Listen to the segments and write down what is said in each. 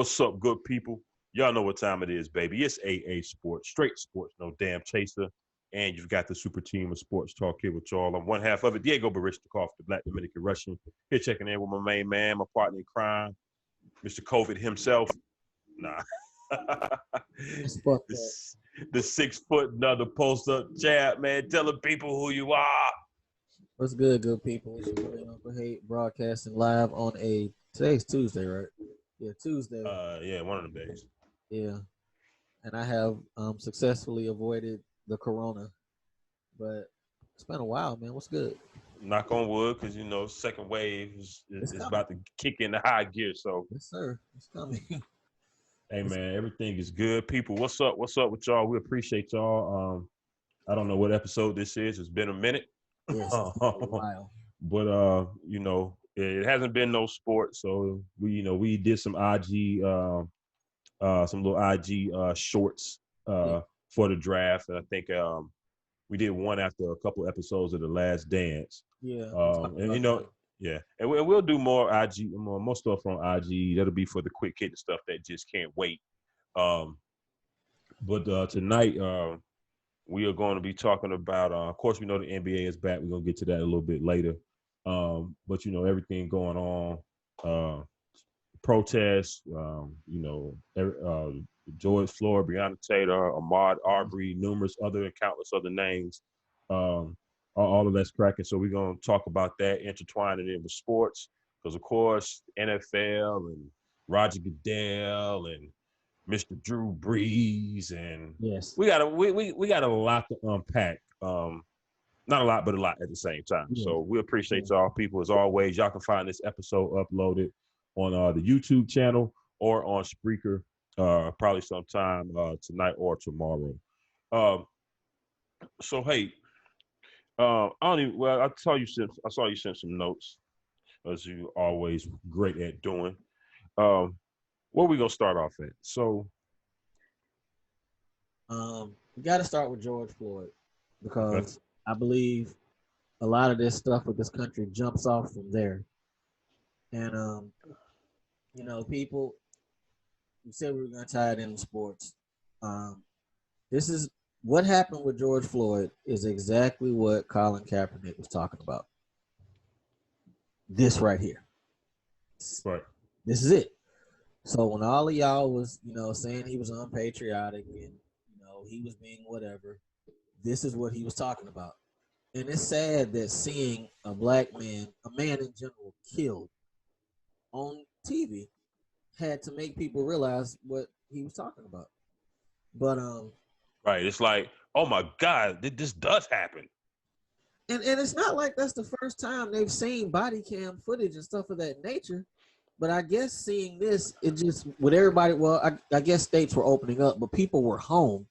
What's up, good people? Y'all know what time it is, baby. It's AA Sports, straight sports, no damn chaser. And you've got the super team of sports talk here with y'all. I'm one half of it, Diego Baristikov, the Black Dominican Russian. Here checking in with my main man, my partner in crime, Mr. COVID himself. Nah. the 6 foot, another post up jab, man. Tell the people who you are. What's good, good people? It's your boy Uncle Hate broadcasting live on today's Tuesday, right? Yeah, Tuesday. Yeah, one of them days. Yeah, and I have successfully avoided the corona, but it's been a while, man. What's good? Knock on wood, because you know, second wave is about to kick in the high gear. So yes, sir, it's coming. Hey man, everything is good. People, what's up? What's up with y'all? We appreciate y'all. I don't know what episode this is. It's been a minute. Yes, it's been a while. But you know, it hasn't been no sport, so we did some IG some little IG shorts for the draft. And I think we did one after a couple episodes of The Last Dance. Yeah. And you know, yeah, and we'll do more IG, more stuff on IG. That'll be for the quick hit stuff that just can't wait. But tonight we are going to be talking about. Of course, we know the NBA is back. We're gonna get to that a little bit later. But you know, everything going on, protests. George Floyd, Breonna Taylor, Ahmaud Arbery, numerous other and countless other names. All of that's cracking. So we're going to talk about that, intertwine it in with sports, because of course NFL and Roger Goodell and Mr. Drew Brees, and yes, we got a lot to unpack. Not a lot, but a lot at the same time. Yeah. So we appreciate y'all, people, as always. Y'all can find this episode uploaded on the YouTube channel or on Spreaker, probably sometime tonight or tomorrow. So hey. I saw you sent some notes, as you always great at doing. Where we gonna start off at? So, we got to start with George Floyd, because I believe a lot of this stuff with this country jumps off from there. And people, we said we were gonna tie it into sports. This is what happened with George Floyd is exactly what Colin Kaepernick was talking about. This right here. Right. This is it. So when all of y'all was, saying he was unpatriotic and, he was being whatever, this is what he was talking about. And it's sad that seeing a black man, a man in general, killed on TV had to make people realize what he was talking about. But right, it's like, oh my God, this does happen. And it's not like that's the first time they've seen body cam footage and stuff of that nature. But I guess seeing this, it just, with everybody, well, I guess states were opening up, but people were home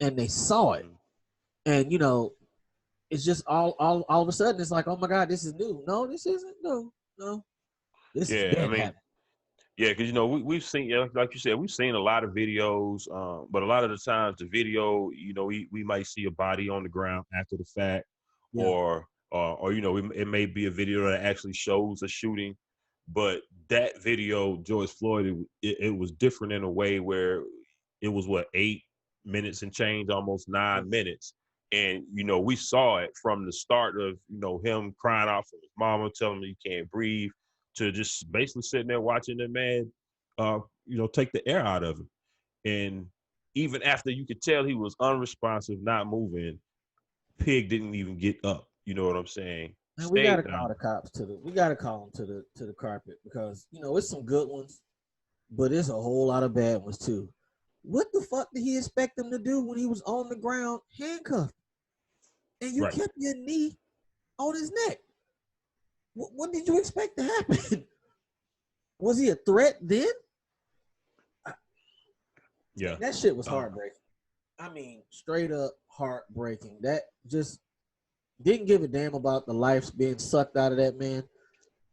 and they saw it. And, it's just all of a sudden, it's like, oh my God, this is new. No, this isn't new. No. This is bad happening. Yeah, because we've seen, like you said, we've seen a lot of videos, but a lot of the times the video, we might see a body on the ground after the fact, or it may be a video that actually shows a shooting, but that video, George Floyd, it was different in a way where it was 8 minutes and change, almost 9 minutes, and we saw it from the start of him crying out for his mama, telling him he can't breathe, to just basically sitting there watching the man, take the air out of him. And even after you could tell he was unresponsive, not moving, Pig didn't even get up. You know what I'm saying? Man, we gotta call the cops we gotta call them to the carpet, because it's some good ones, but it's a whole lot of bad ones too. What the fuck did he expect them to do when he was on the ground handcuffed, and you kept your knee on his neck? What did you expect to happen? Was he a threat then? Yeah. That shit was heartbreaking. I mean, straight up heartbreaking. That just didn't give a damn about the lives being sucked out of that man.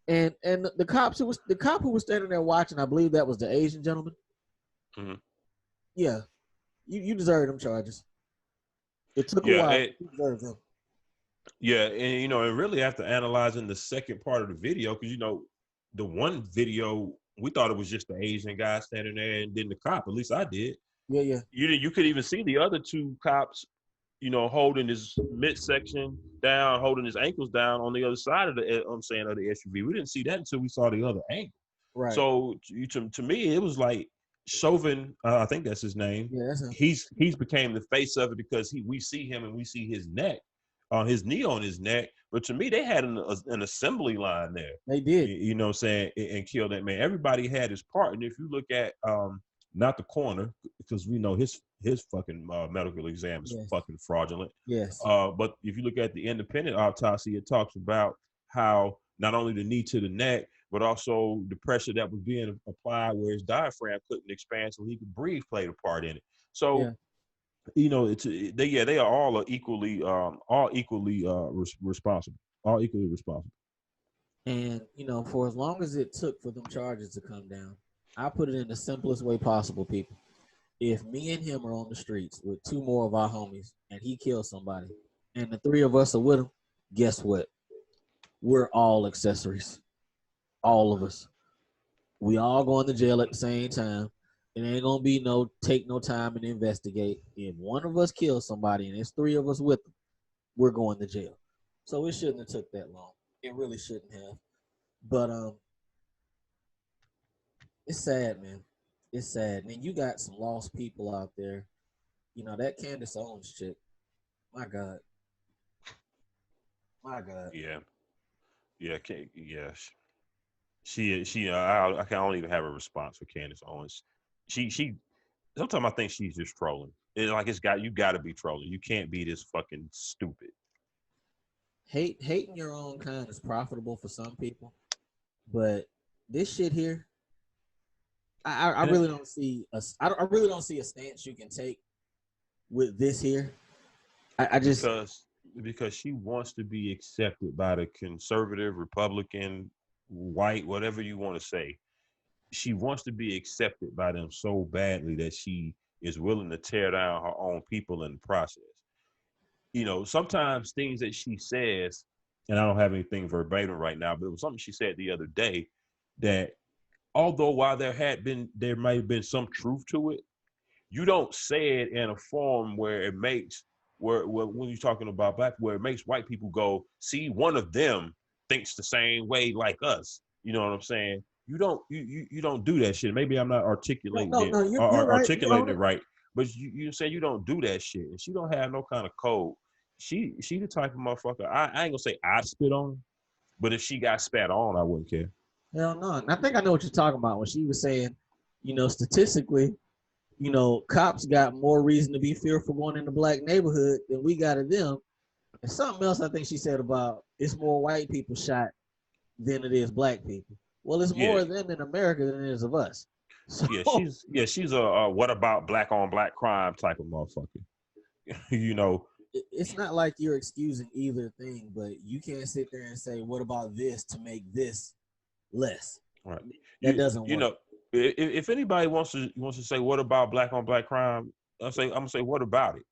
And the cop who was standing there watching, I believe that was the Asian gentleman. Mm-hmm. Yeah. You deserve them charges. It took a while. You deserve them. Yeah, and and really after analyzing the second part of the video, because the one video we thought it was just the Asian guy standing there, and then the cop. At least I did. Yeah. You could even see the other two cops, holding his midsection down, holding his ankles down on the other side of the of the SUV. We didn't see that until we saw the other angle. Right. So to me, it was like Chauvin. I think that's his name. Yeah, that's him. He's became the face of it because we see him and we see his neck, his knee on his neck. But to me, they had an assembly line there. They did. You know what I'm saying? And killed that man. Everybody had his part. And if you look at not the coroner, because we know his fucking medical exam is fucking fraudulent. Yes. But if you look at the independent autopsy, it talks about how not only the knee to the neck, but also the pressure that was being applied where his diaphragm couldn't expand so he could breathe played a part in it. So, they are all equally responsible. All equally responsible. And, for as long as it took for them charges to come down, I put it in the simplest way possible, people. If me and him are on the streets with two more of our homies and he kills somebody and the three of us are with him, guess what? We're all accessories. All of us. We all going to jail at the same time. It ain't going to be take no time and investigate. If one of us kills somebody and there's three of us with them, we're going to jail. So it shouldn't have took that long. It really shouldn't have. But it's sad, man. It's sad. And you got some lost people out there. That Candace Owens chick. My God. My God. Yeah. Yeah. I don't even have a response for Candace Owens. She sometimes I think she's just trolling. You got to be trolling. You can't be this fucking stupid. Hating your own kind is profitable for some people, but this shit here, I really don't see I really don't see a stance you can take with this here. I just because she wants to be accepted by the conservative, Republican, white, whatever you want to say. She wants to be accepted by them so badly that she is willing to tear down her own people in the process. Sometimes things that she says, and I don't have anything verbatim right now, but it was something she said the other day that although while there might have been some truth to it, you don't say it in a form where it makes where when you're talking about black, where it makes white people go, see, one of them thinks the same way like us. You know what I'm saying? You don't do that shit. Maybe I'm not articulating you're articulating it right, but you say you don't do that shit, and she don't have no kind of code. She the type of motherfucker. I ain't gonna say I'd spit on her, but if she got spat on, I wouldn't care. Hell no. And I think I know what you're talking about when she was saying, statistically, cops got more reason to be fearful going in the black neighborhood than we got of them. And something else I think she said about it's more white people shot than it is black people. Well, it's more of them in America than it is of us. So, she's a what about black on black crime type of motherfucker. It's not like you're excusing either thing, but you can't sit there and say, what about this to make this less? Right. That doesn't work. If anybody wants to say what about black on black crime, I'm gonna say what about it?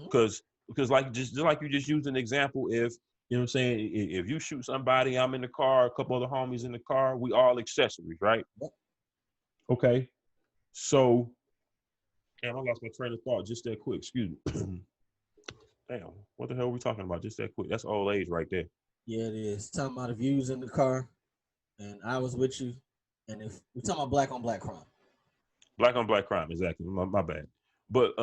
Because like just like you just used an example, if you know what I'm saying, if you shoot somebody, I'm in the car, a couple other homies in the car, we all accessories, right? Yep. Okay. So, damn, I lost my train of thought just that quick. Excuse me. Damn, what the hell are we talking about just that quick? That's old age right there. Yeah, it is. Talking about if you was in the car and I was with you, and if we're talking about black on black crime. Black on black crime, exactly. My bad. But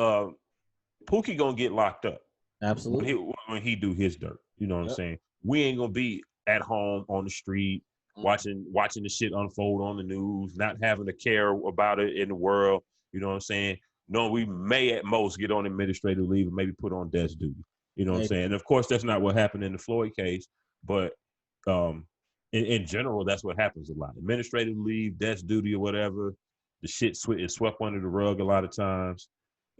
Pookie gonna get locked up. Absolutely. When he do his dirt. You know what I'm saying? We ain't gonna be at home on the street watching the shit unfold on the news, not having to care about it in the world. You know what I'm saying? No, we may at most get on administrative leave and maybe put on desk duty. You know what I'm saying? And of course, that's not what happened in the Floyd case, but in general, that's what happens a lot. Administrative leave, desk duty, or whatever. The shit is swept under the rug a lot of times,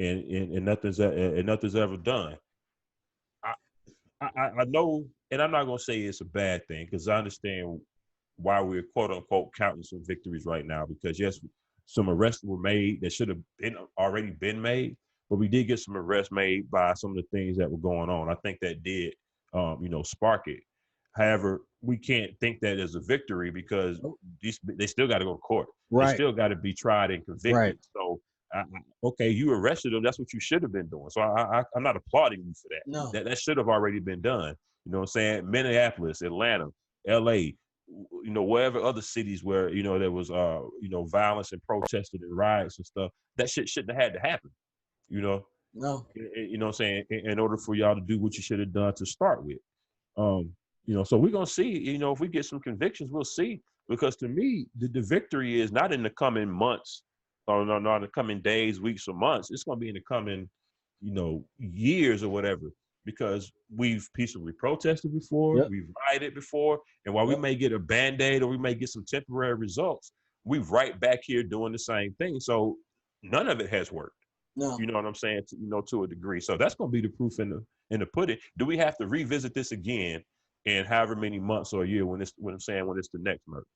and nothing's ever done. I know, and I'm not gonna say it's a bad thing because I understand why we're quote unquote counting some victories right now. Because yes, some arrests were made that should have already been made, but we did get some arrests made by some of the things that were going on. I think that did, spark it. However, we can't think that as a victory because they still got to go to court. They Right. still got to be tried and convicted. Right. So, okay, you arrested them. That's what you should have been doing. So I'm not applauding you for that. No. That should have already been done. You know what I'm saying? Minneapolis, Atlanta, L.A., wherever other cities where, there was, violence and protested and riots and stuff, that shit shouldn't have had to happen, No. You know what I'm saying? In order for y'all to do what you should have done to start with. So we're going to see, if we get some convictions, we'll see. Because to me, the victory is not in the coming months or not in the coming days, weeks, or months. It's going to be in the coming, years or whatever. Because we've peacefully protested before, we've rioted before, and while we may get a Band-Aid or we may get some temporary results, we're right back here doing the same thing. So none of it has worked. No. You know what I'm saying? To a degree. So that's going to be the proof in the pudding. Do we have to revisit this again in however many months or a year when it's the next murder?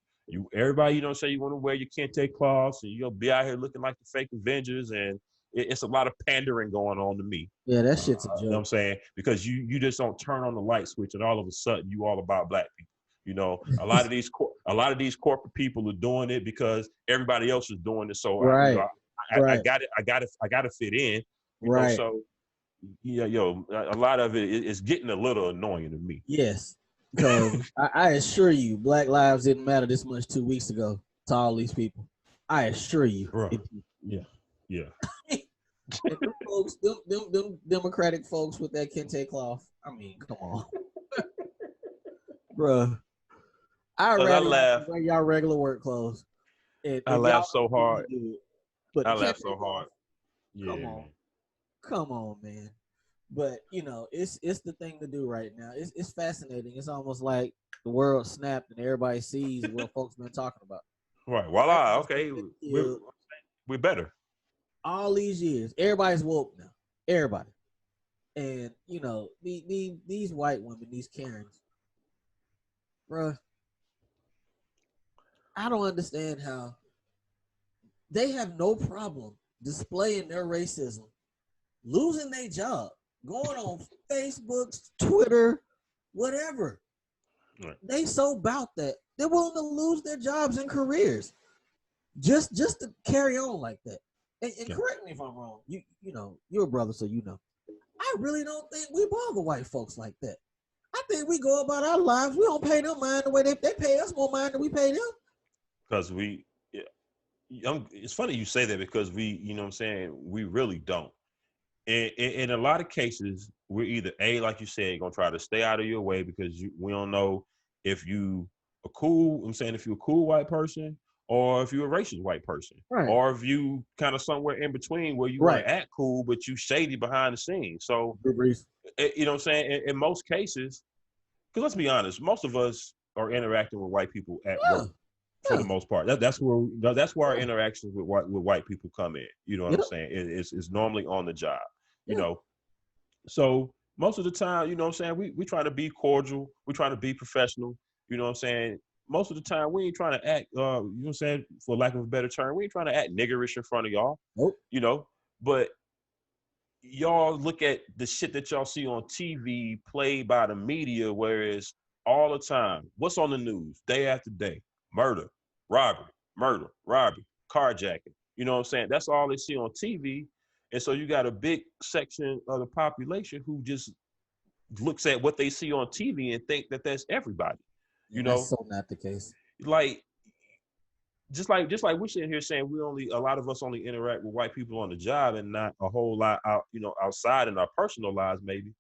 Everybody, say you want to wear your kente cloths and you'll be out here looking like the fake Avengers, and it's a lot of pandering going on to me. Yeah, that shit's a joke. You know what I'm saying? Because you just don't turn on the light switch and all of a sudden you all about black people. A lot of these corporate people are doing it because everybody else is doing it. So right. I got to fit in. Right. So a lot of it is getting a little annoying to me. Yes. Because I assure you, Black lives didn't matter this much 2 weeks ago to all these people. I assure you. Yeah. Them folks, them Democratic folks with that kente cloth. I mean, come on, bruh. I rather wear y'all regular work clothes. And I laugh so hard. But I laugh so hard. Yeah. Come on, man. But it's the thing to do right now. It's fascinating. It's almost like the world snapped and everybody sees what folks been talking about. Right. Voila. Okay. We're better. All these years, everybody's woke now. Everybody. And these white women, these Karens, bruh, I don't understand how they have no problem displaying their racism, losing their job, going on Facebook, Twitter, whatever. Right. They so about that they're willing to lose their jobs and careers just to carry on like that. And correct me if I'm wrong. You're a brother, so I really don't think we bother white folks like that. I think we go about our lives. We don't pay them mind the way they pay us more mind than we pay them. Because it's funny you say that because we really don't. And in a lot of cases, we're either like you said, gonna try to stay out of your way because we don't know if you are cool. if you're a cool white person, or if you're a racist white person, right. Or if you kind of somewhere in between where you want to act cool, but you shady behind the scenes. So, Brees. You know what I'm saying? In most cases, because let's be honest, most of us are interacting with white people at work for the most part. That's where our interactions with white people come in. You know what I'm saying? It's normally on the job. So most of the time, you know what I'm saying, we try to be cordial, we try to be professional, you know what I'm saying? Most of the time we ain't trying to act, you know what I'm saying, for lack of a better term, we ain't trying to act niggerish in front of y'all. Nope. But y'all look at the shit that y'all see on TV played by the media, whereas all the time, what's on the news day after day? Murder, robbery, carjacking. You know what I'm saying? That's all they see on TV. And so you got a big section of the population who just looks at what they see on TV and think that that's everybody. That's so not the case. Like, just like we're sitting here saying a lot of us only interact with white people on the job and not a whole lot outside in our personal lives. Maybe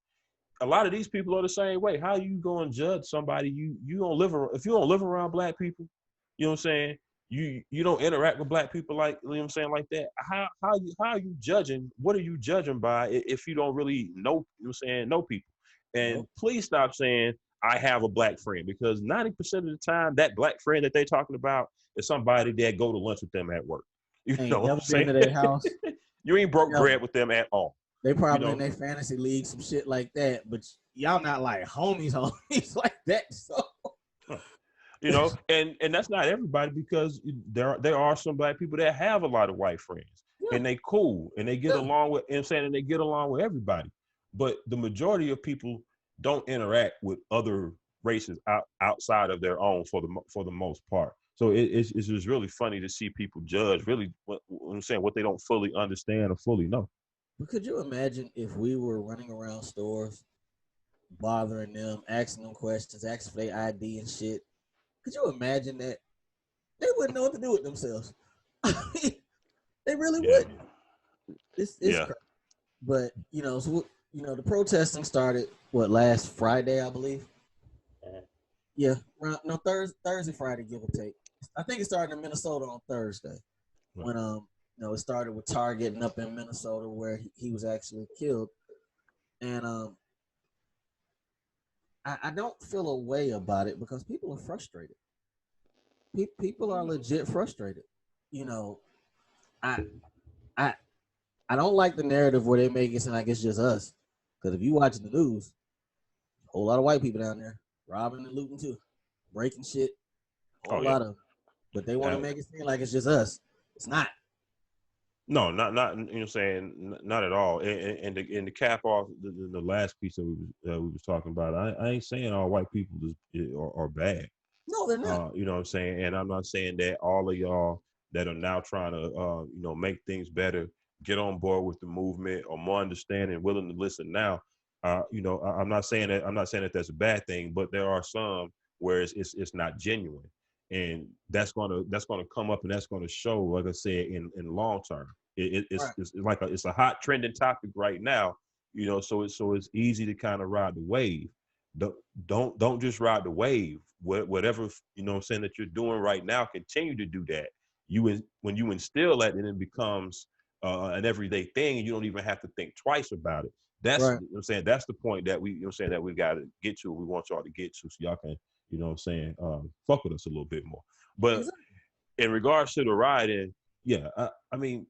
a lot of these people are the same way. How you going to judge somebody you don't live around? If you don't live around black people, you know what I'm saying? You don't interact with black people like, you know what I'm saying, like that. How are you judging? What are you judging by if you don't really know, you know what I'm saying, know people? And please stop saying I have a black friend, because 90% of the time that black friend that they're talking about is somebody that go to lunch with them at work. You know what I'm saying? To their house. You ain't broke bread with them at all. They probably in their fantasy league, some shit like that, but y'all not like homies like that. So and that's not everybody, because there are some black people that have a lot of white friends and they cool and they get along with, you know what I'm saying, and they get along with everybody. But the majority of people don't interact with other races outside of their own for the most part. So it's just really funny to see people judge really what I'm saying, what they don't fully understand or fully know. But could you imagine if we were running around stores, bothering them, asking them questions, asking for their ID and shit? Could you imagine that? They wouldn't know what to do with themselves. They really Yeah, wouldn't. It's yeah, crazy. But so the protesting started last Friday, I believe. Yeah, no, Thursday, Friday, give or take. I think it started in Minnesota on Thursday right. when it started with Target and up in Minnesota where he was actually killed, and I don't feel a way about it because people are frustrated. People are legit frustrated. You know, I I I don't like the narrative where they make it seem like it's just us. Because if you watch the news, a whole lot of white people down there robbing and looting too, breaking shit, a Oh whole yeah. lot of them. But they want to Uh, make it seem like it's just us. It's not. no, not you know what I'm saying, not at all. And the cap off the last piece that we was talking about, I ain't saying all white people are bad. No, they're not. You know what I'm saying? And I'm not saying that all of y'all that are now trying to, make things better, get on board with the movement or more understanding, willing to listen now. I'm not saying that. I'm not saying that that's a bad thing, but there are some where it's not genuine, and that's gonna come up and that's gonna show, like I said, in long term. Right. It's like it's a hot trending topic right now. So it's easy to kind of ride the wave. Don't don't just ride the wave. Whatever what I'm saying that you're doing right now, continue to do that. When you instill that, and it becomes an everyday thing, and you don't even have to think twice about it. That's Right. I'm saying that's the point that I'm saying that we got to get to. We want y'all to get to, so y'all can fuck with us a little bit more. But Exactly. in regards to the rioting, yeah, I mean,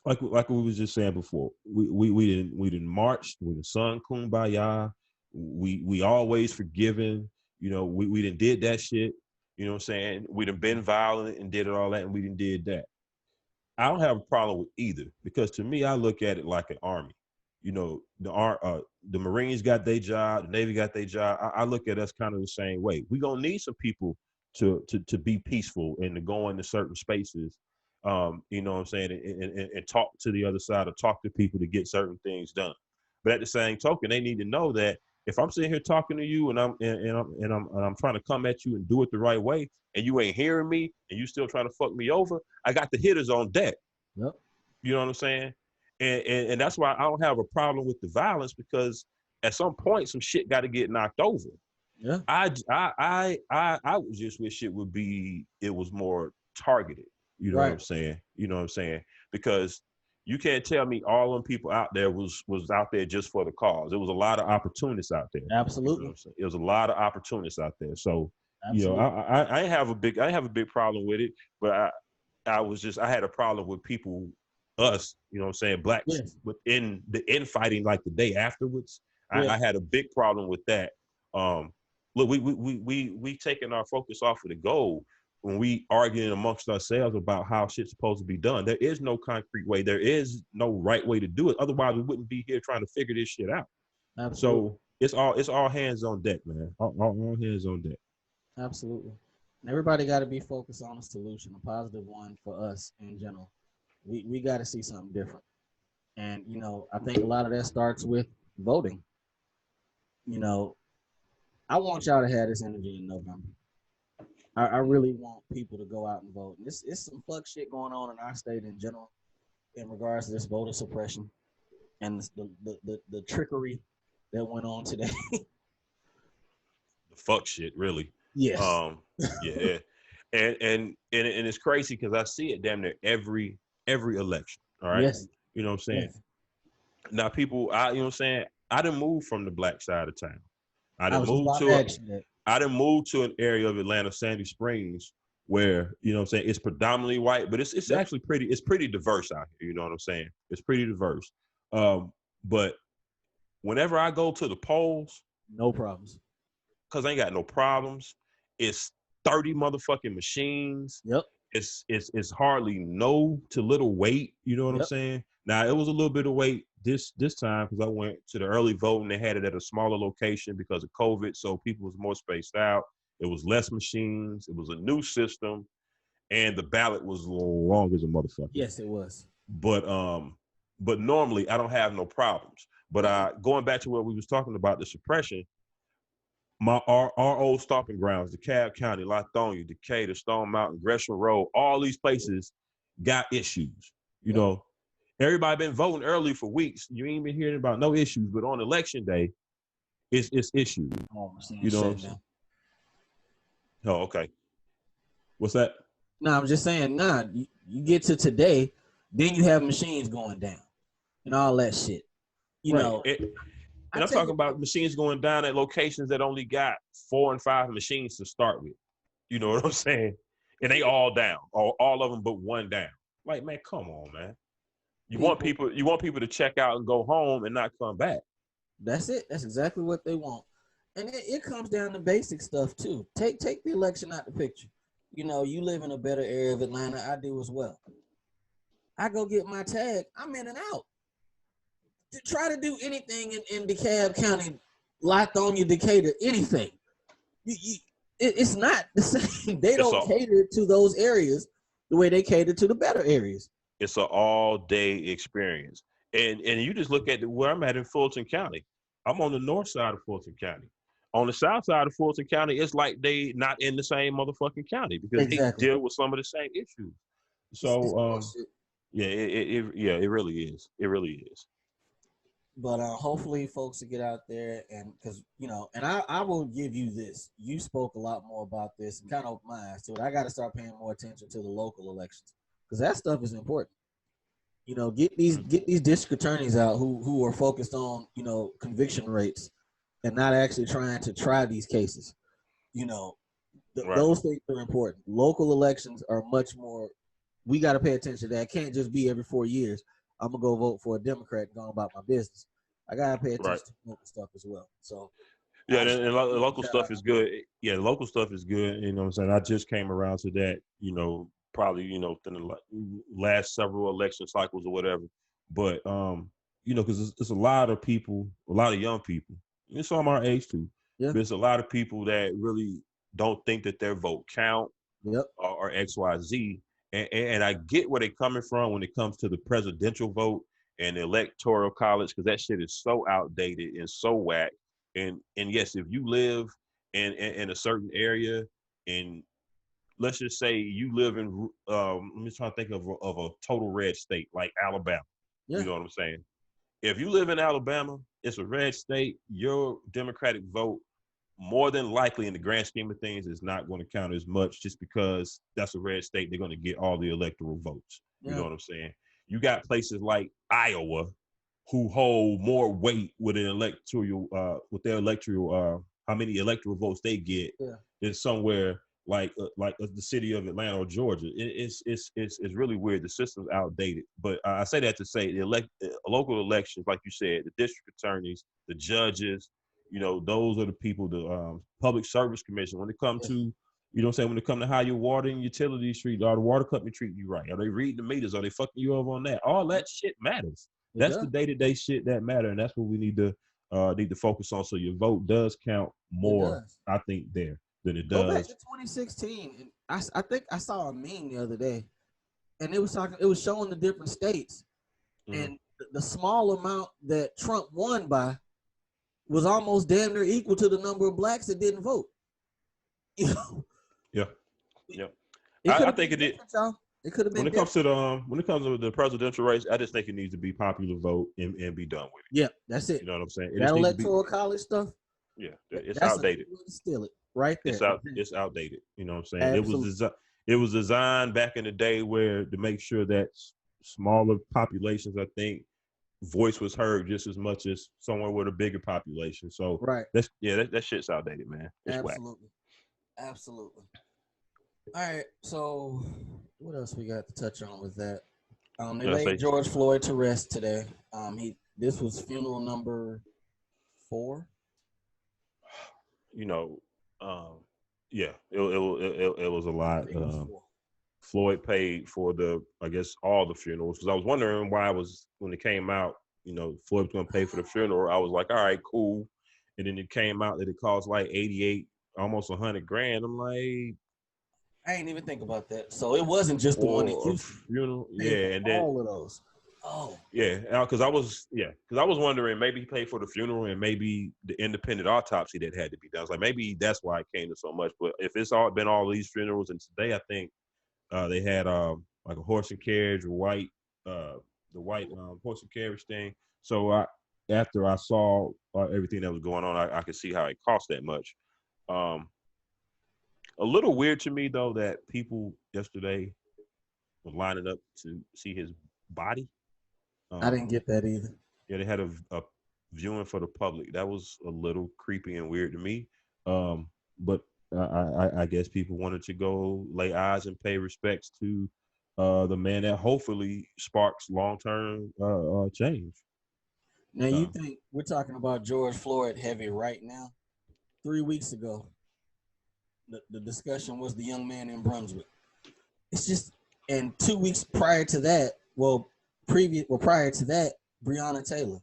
like we was just saying before, we didn't march, we didn't sung kumbaya, we always forgiven, we didn't did that shit, you know what I'm saying? We done been violent and did all that, and we didn't did that. I don't have a problem with either, because to me, I look at it like an army. The Marines got their job, the Navy got their job. I look at us kind of the same way. We're gonna need some people to be peaceful and to go into certain spaces, you know what I'm saying, and talk to the other side, or talk to people to get certain things done. But at the same token, they need to know that if I'm sitting here talking to you, and I'm trying to come at you and do it the right way, and you ain't hearing me, and you still trying to fuck me over, I got the hitters on deck. Yep. You know what I'm saying? And that's why I don't have a problem with the violence, because at some point some shit got to get knocked over. Yeah. I would just wish it was more targeted. You know what Right. I'm saying? You know what I'm saying? Because you can't tell me all them people out there was out there just for the cause. There was a lot of opportunists out there. You know what Absolutely. I'm saying? It was a lot of opportunists out there. So Absolutely. I have a big problem with it, but I had a problem with people, us, you know what I'm saying, blacks Yes. within the infighting like the day afterwards. I Yes. had a big problem with that. Look, we taking our focus off of the goal when we arguing amongst ourselves about how shit's supposed to be done. There is no concrete way. There is no right way to do it. Otherwise, we wouldn't be here trying to figure this shit out. Absolutely. So it's all hands on deck, man. All hands on deck. Absolutely. And everybody got to be focused on a solution, a positive one for us in general. We got to see something different. And I think a lot of that starts with voting. You know, I want y'all to have this energy in November. I really want people to go out and vote. And it's some fuck shit going on in our state in general in regards to this voter suppression and the trickery that went on today. The fuck shit, really. Yes. Yeah, and it's crazy because I see it damn near every election. All right, Yes. you know what I'm saying. Yes. Now, people, you know what I'm saying. I didn't move from the black side of town. I I didn't was just move about to to ask you that. I didn't move to an area of Atlanta, Sandy Springs, where you know what I'm saying it's predominantly white, but it's Yep. actually pretty diverse out here. You know what I'm saying? It's pretty diverse. But whenever I go to the polls, No problems. because I ain't got no problems. It's 30 motherfucking machines. Yep. It's hardly no to little wait. You know what I'm Yep. saying? Now it was a little bit of wait this time, because I went to the early voting, they had it at a smaller location because of COVID, so people was more spaced out. It was less machines. It was a new system, and the ballot was long as a motherfucker. Yes, it was. But normally I don't have no problems. But going back to what we was talking about, the suppression, our old stomping grounds, DeKalb County, Lithonia, Decatur, Stone Mountain, Gresham Road, all these places got issues. You know, everybody been voting early for weeks. You ain't been hearing about no issues, but on election day, it's issues. You know what I'm saying? Oh, okay. What's that? No, I'm just saying, you get to today, then you have machines going down and all that shit. You know, and I'm talking about machines going down at locations that only got 4 and 5 machines to start with. You know what I'm saying? And they all down, all of them but one down. Like, man, come on, man. You want people to check out and go home and not come back. That's it. That's exactly what they want. And it comes down to basic stuff too. Take the election out the picture. You know, you live in a better area of Atlanta. I do as well. I go get my tag. I'm in and out. To try to do anything in DeKalb County, Lithonia, Decatur, anything. It's not the same. They don't cater to those areas the way they cater to the better areas. It's an all-day experience. And you just look at where I'm at in Fulton County. I'm on the north side of Fulton County. On the south side of Fulton County, it's like they not in the same motherfucking county because they deal with some of the same issues. So, it really is. It really is. But hopefully folks will get out there, and because, you know, and I will give you this. You spoke a lot more about this and kind of opened my eyes to it. I got to start paying more attention to the local elections because that stuff is important. You know, get these district attorneys out who are focused on, you know, conviction rates and not actually trying to try these cases. You know, those things are important. Local elections are much more. We got to pay attention to that. It can't just be every 4 years. I'm gonna go vote for a Democrat and go about my business. I gotta pay attention to local stuff as well. So and local stuff is good. Yeah, local stuff is good. You know what I'm saying? I just came around to that, you know, probably, you know, in the last several election cycles or whatever. But you know, because it's a lot of people, a lot of young people, and some our age too. Yeah. There's a lot of people that really don't think that their vote count or XYZ. And I get where they're coming from when it comes to the presidential vote and the electoral college, because that shit is so outdated and so whack. And yes, if you live in a certain area, and let's just say you live in, let me try to think of a total red state like Alabama. Yeah. You know what I'm saying? If you live in Alabama, it's a red state, your Democratic vote more than likely in the grand scheme of things is not going to count as much just because that's a red state. They're going to get all the electoral votes. Yeah. You know what I'm saying? You got places like Iowa who hold more weight with an electoral, with their electoral, how many electoral votes they get than somewhere like the city of Atlanta or Georgia. It's really weird. The system's outdated. But I say that to say local elections, like you said, the district attorneys, the judges, you know, those are the people, the public service commission. When it comes to, you know what I'm saying, when it comes to how your water and utility treat, are the water company treating you right? Are they reading the meters? Are they fucking you over on that? All that shit matters. That's the day-to-day shit that matter, and that's what we need to focus on. So your vote does count more, I think, there than it does. Go back to 2016. And I think I saw a meme the other day, and it was showing the different states, and the small amount that Trump won by was almost damn near equal to the number of blacks that didn't vote. You know? Yeah. I think it did. It could have been. When it comes to the presidential race, I just think it needs to be popular vote and be done with it. Yeah, that's it. You know what I'm saying? That electoral college stuff. Yeah, it's outdated. Steal it right there. It's outdated. You know what I'm saying? Absolutely. It was designed back in the day to make sure that smaller populations, I think, voice was heard just as much as somewhere with a bigger population. So that shit's outdated, man. It's absolutely whack. Absolutely. All right, so what else we got to touch on with that? They laid George Floyd to rest today. This was funeral number 4. You know, it was a lot. Floyd paid for I guess all the funerals, because I was wondering why when it came out Floyd was gonna pay for the funeral. I was like, all right, cool. And then it came out that it cost like 88, almost 100 grand. I'm like, I ain't even think about that. So it wasn't just the one in for a Houston. funeral, Paid yeah, for and then all of those. Oh, yeah, because I was wondering maybe he paid for the funeral and maybe the independent autopsy that had to be done. I was like, maybe that's why it came to so much. But if it's all these funerals, and today I think they had like a horse and carriage, the white horse and carriage thing. So after I saw everything that was going on, I could see how it cost that much. A little weird to me though that people yesterday were lining up to see his body. I didn't get that either. Yeah, they had a viewing for the public. That was a little creepy and weird to me. But I guess people wanted to go lay eyes and pay respects to the man that hopefully sparks long-term change. Now you think we're talking about George Floyd heavy right now? 3 weeks ago, the discussion was the young man in Brunswick. It's just, and 2 weeks prior to that, prior to that, Breonna Taylor.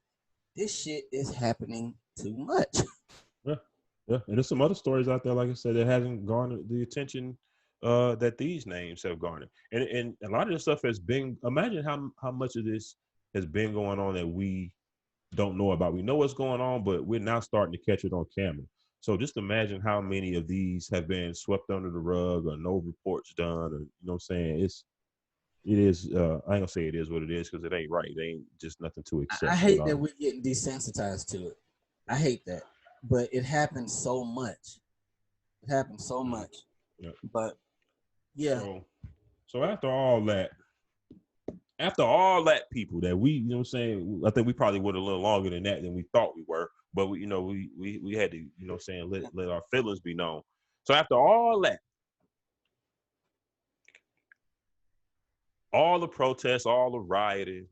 This shit is happening too much. Yeah, and there's some other stories out there, like I said, that hasn't garnered the attention that these names have garnered, and a lot of this stuff has been. Imagine how much of this has been going on that we don't know about. We know what's going on, but we're now starting to catch it on camera. So just imagine how many of these have been swept under the rug or no reports done, or what I'm saying? It is, I ain't gonna say it is what it is because it ain't right. It ain't just nothing to accept. I hate that we're getting desensitized to it. I hate that. But it happens so much. It happens so much. Yeah. But yeah. So after all that, people that we, what I'm saying, I think we probably went a little longer than that than we thought we were. But we had to, what I'm saying, let our feelings be known. So after all that, all the protests, all the rioting,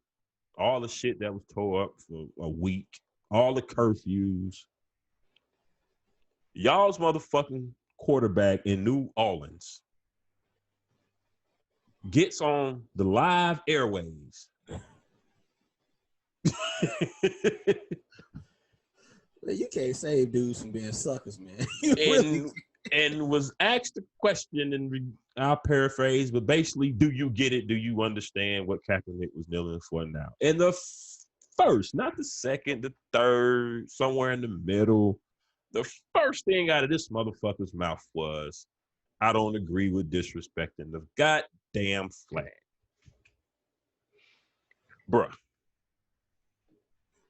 all the shit that was tore up for a week, all the curfews, y'all's motherfucking quarterback in New Orleans gets on the live airways. You can't save dudes from being suckers, man. And was asked the question, and I'll paraphrase, but basically, do you get it? Do you understand what Kaepernick was kneeling for now? And the first, not the second, the third, somewhere in the middle, the first thing out of this motherfucker's mouth was, I don't agree with disrespecting the goddamn flag. Bruh.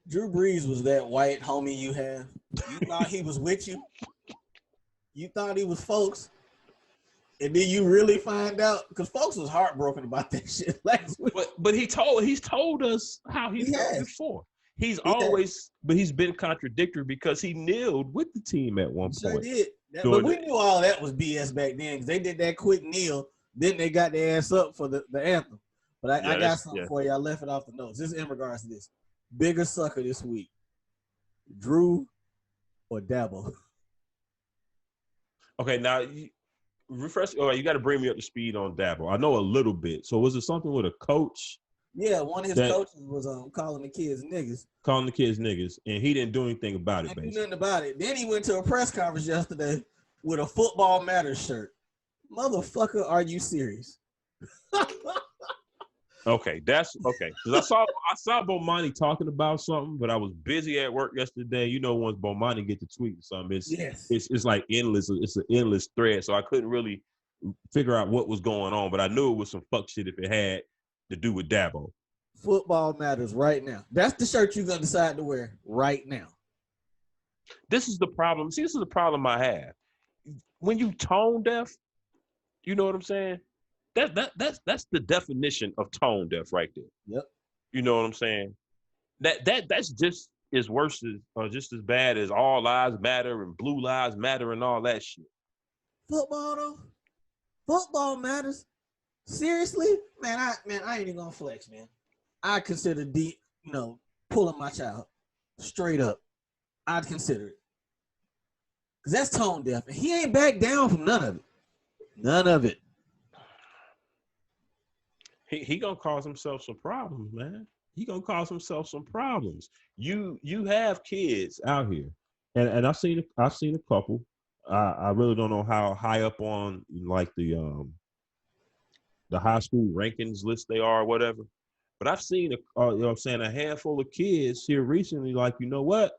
Drew Brees was that white homie you have. You thought he was with you. You thought he was folks. And then you really find out, because folks was heartbroken about that shit last week. But he's told us how he felt before. But he's been contradictory because he kneeled with the team at one point. Sure did. But we knew all that was BS back then because they did that quick kneel. Then they got their ass up for the anthem. But I got something for you. I left it off the notes. This is in regards to this. Bigger sucker this week. Drew or Dabo? Okay, now refresh. All right, you got to bring me up to speed on Dabo. I know a little bit. So was it something with a coach? Yeah, one of his coaches was calling the kids niggas. Calling the kids niggas, and he didn't do anything about it. Basically, nothing about it. Then he went to a press conference yesterday with a Football Matters shirt. Motherfucker, are you serious? Okay, that's okay. Because I saw Bomani talking about something, but I was busy at work yesterday. You know, once Bomani get to tweeting something, it's like endless. It's an endless thread. So I couldn't really figure out what was going on, but I knew it was some fuck shit if it had to do with Dabo. Football Matters right now. That's the shirt you're gonna decide to wear right now. This is the problem. See, this is the problem I have. When you tone deaf, you know what I'm saying? That's the definition of tone deaf right there. Yep. You know what I'm saying? That's just as worse as or just as bad as all lives matter and blue lives matter and all that shit. Football though? Football matters. Seriously? Man, I ain't even gonna flex, man. I consider pulling my child straight up. I'd consider it. Cause that's tone deaf. And he ain't back down from none of it. None of it. He gonna cause himself some problems, man. he gonna cause himself some problems. You have kids out here, and I've seen a couple. I really don't know how high up on like the high school rankings list they are or whatever. But I've seen you know what I'm saying, a handful of kids here recently, like, you know what?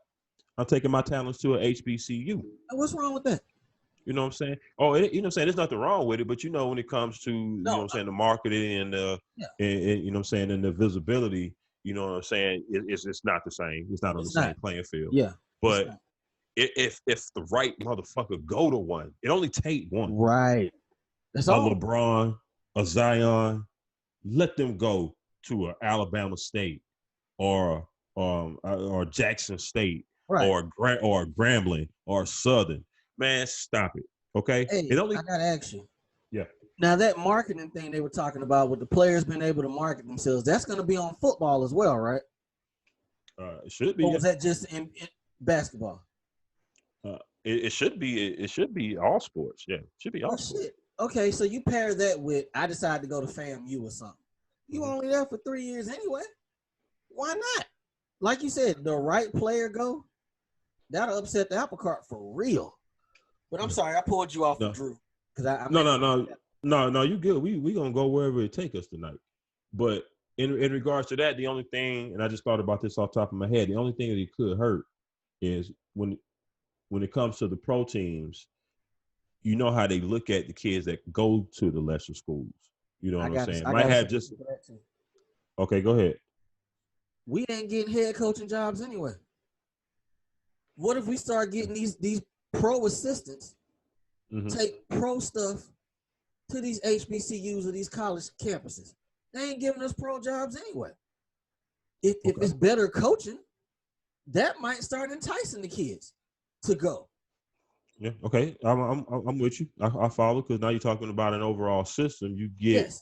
I'm taking my talents to a HBCU. What's wrong with that? You know what I'm saying? Oh, you know what I'm saying? There's nothing wrong with it, but you know, when it comes to, you know what I'm saying, the marketing and yeah. and you know what I'm saying, and the visibility, you know what I'm saying, it's not the same. It's not on the same playing field. Yeah. But if the right motherfucker go to one, it only take one. Right. That's all. A LeBron, a Zion, let them go to an Alabama State or Jackson State, right, or Grambling or Southern. Man, stop it. Okay. Hey, it only, I gotta ask you. Yeah. Now that marketing thing they were talking about with the players being able to market themselves, that's going to be on football as well, right? It should be. Or was that just in basketball? It should be. It should be all sports. Yeah, it should be all sports. Shit. Okay, so you pair that with I decided to go to FAMU or something. You only there for 3 years anyway. Why not? Like you said, the right player go, that'll upset the apple cart for real. But I'm sorry, I pulled you off of Drew. No, you good. We gonna go wherever it take us tonight. But in regards to that, the only thing, and I just thought about this off the top of my head, the only thing that it could hurt is when it comes to the pro teams, you know how they look at the kids that go to the lesser schools. You know what I'm saying? Might have just. Okay, go ahead. We ain't getting head coaching jobs anyway. What if we start getting these pro assistants take pro stuff to these HBCUs or these college campuses? They ain't giving us pro jobs anyway. If it's better coaching, that might start enticing the kids to go. Yeah. Okay. I'm with you. I follow, because now you're talking about an overall system. You get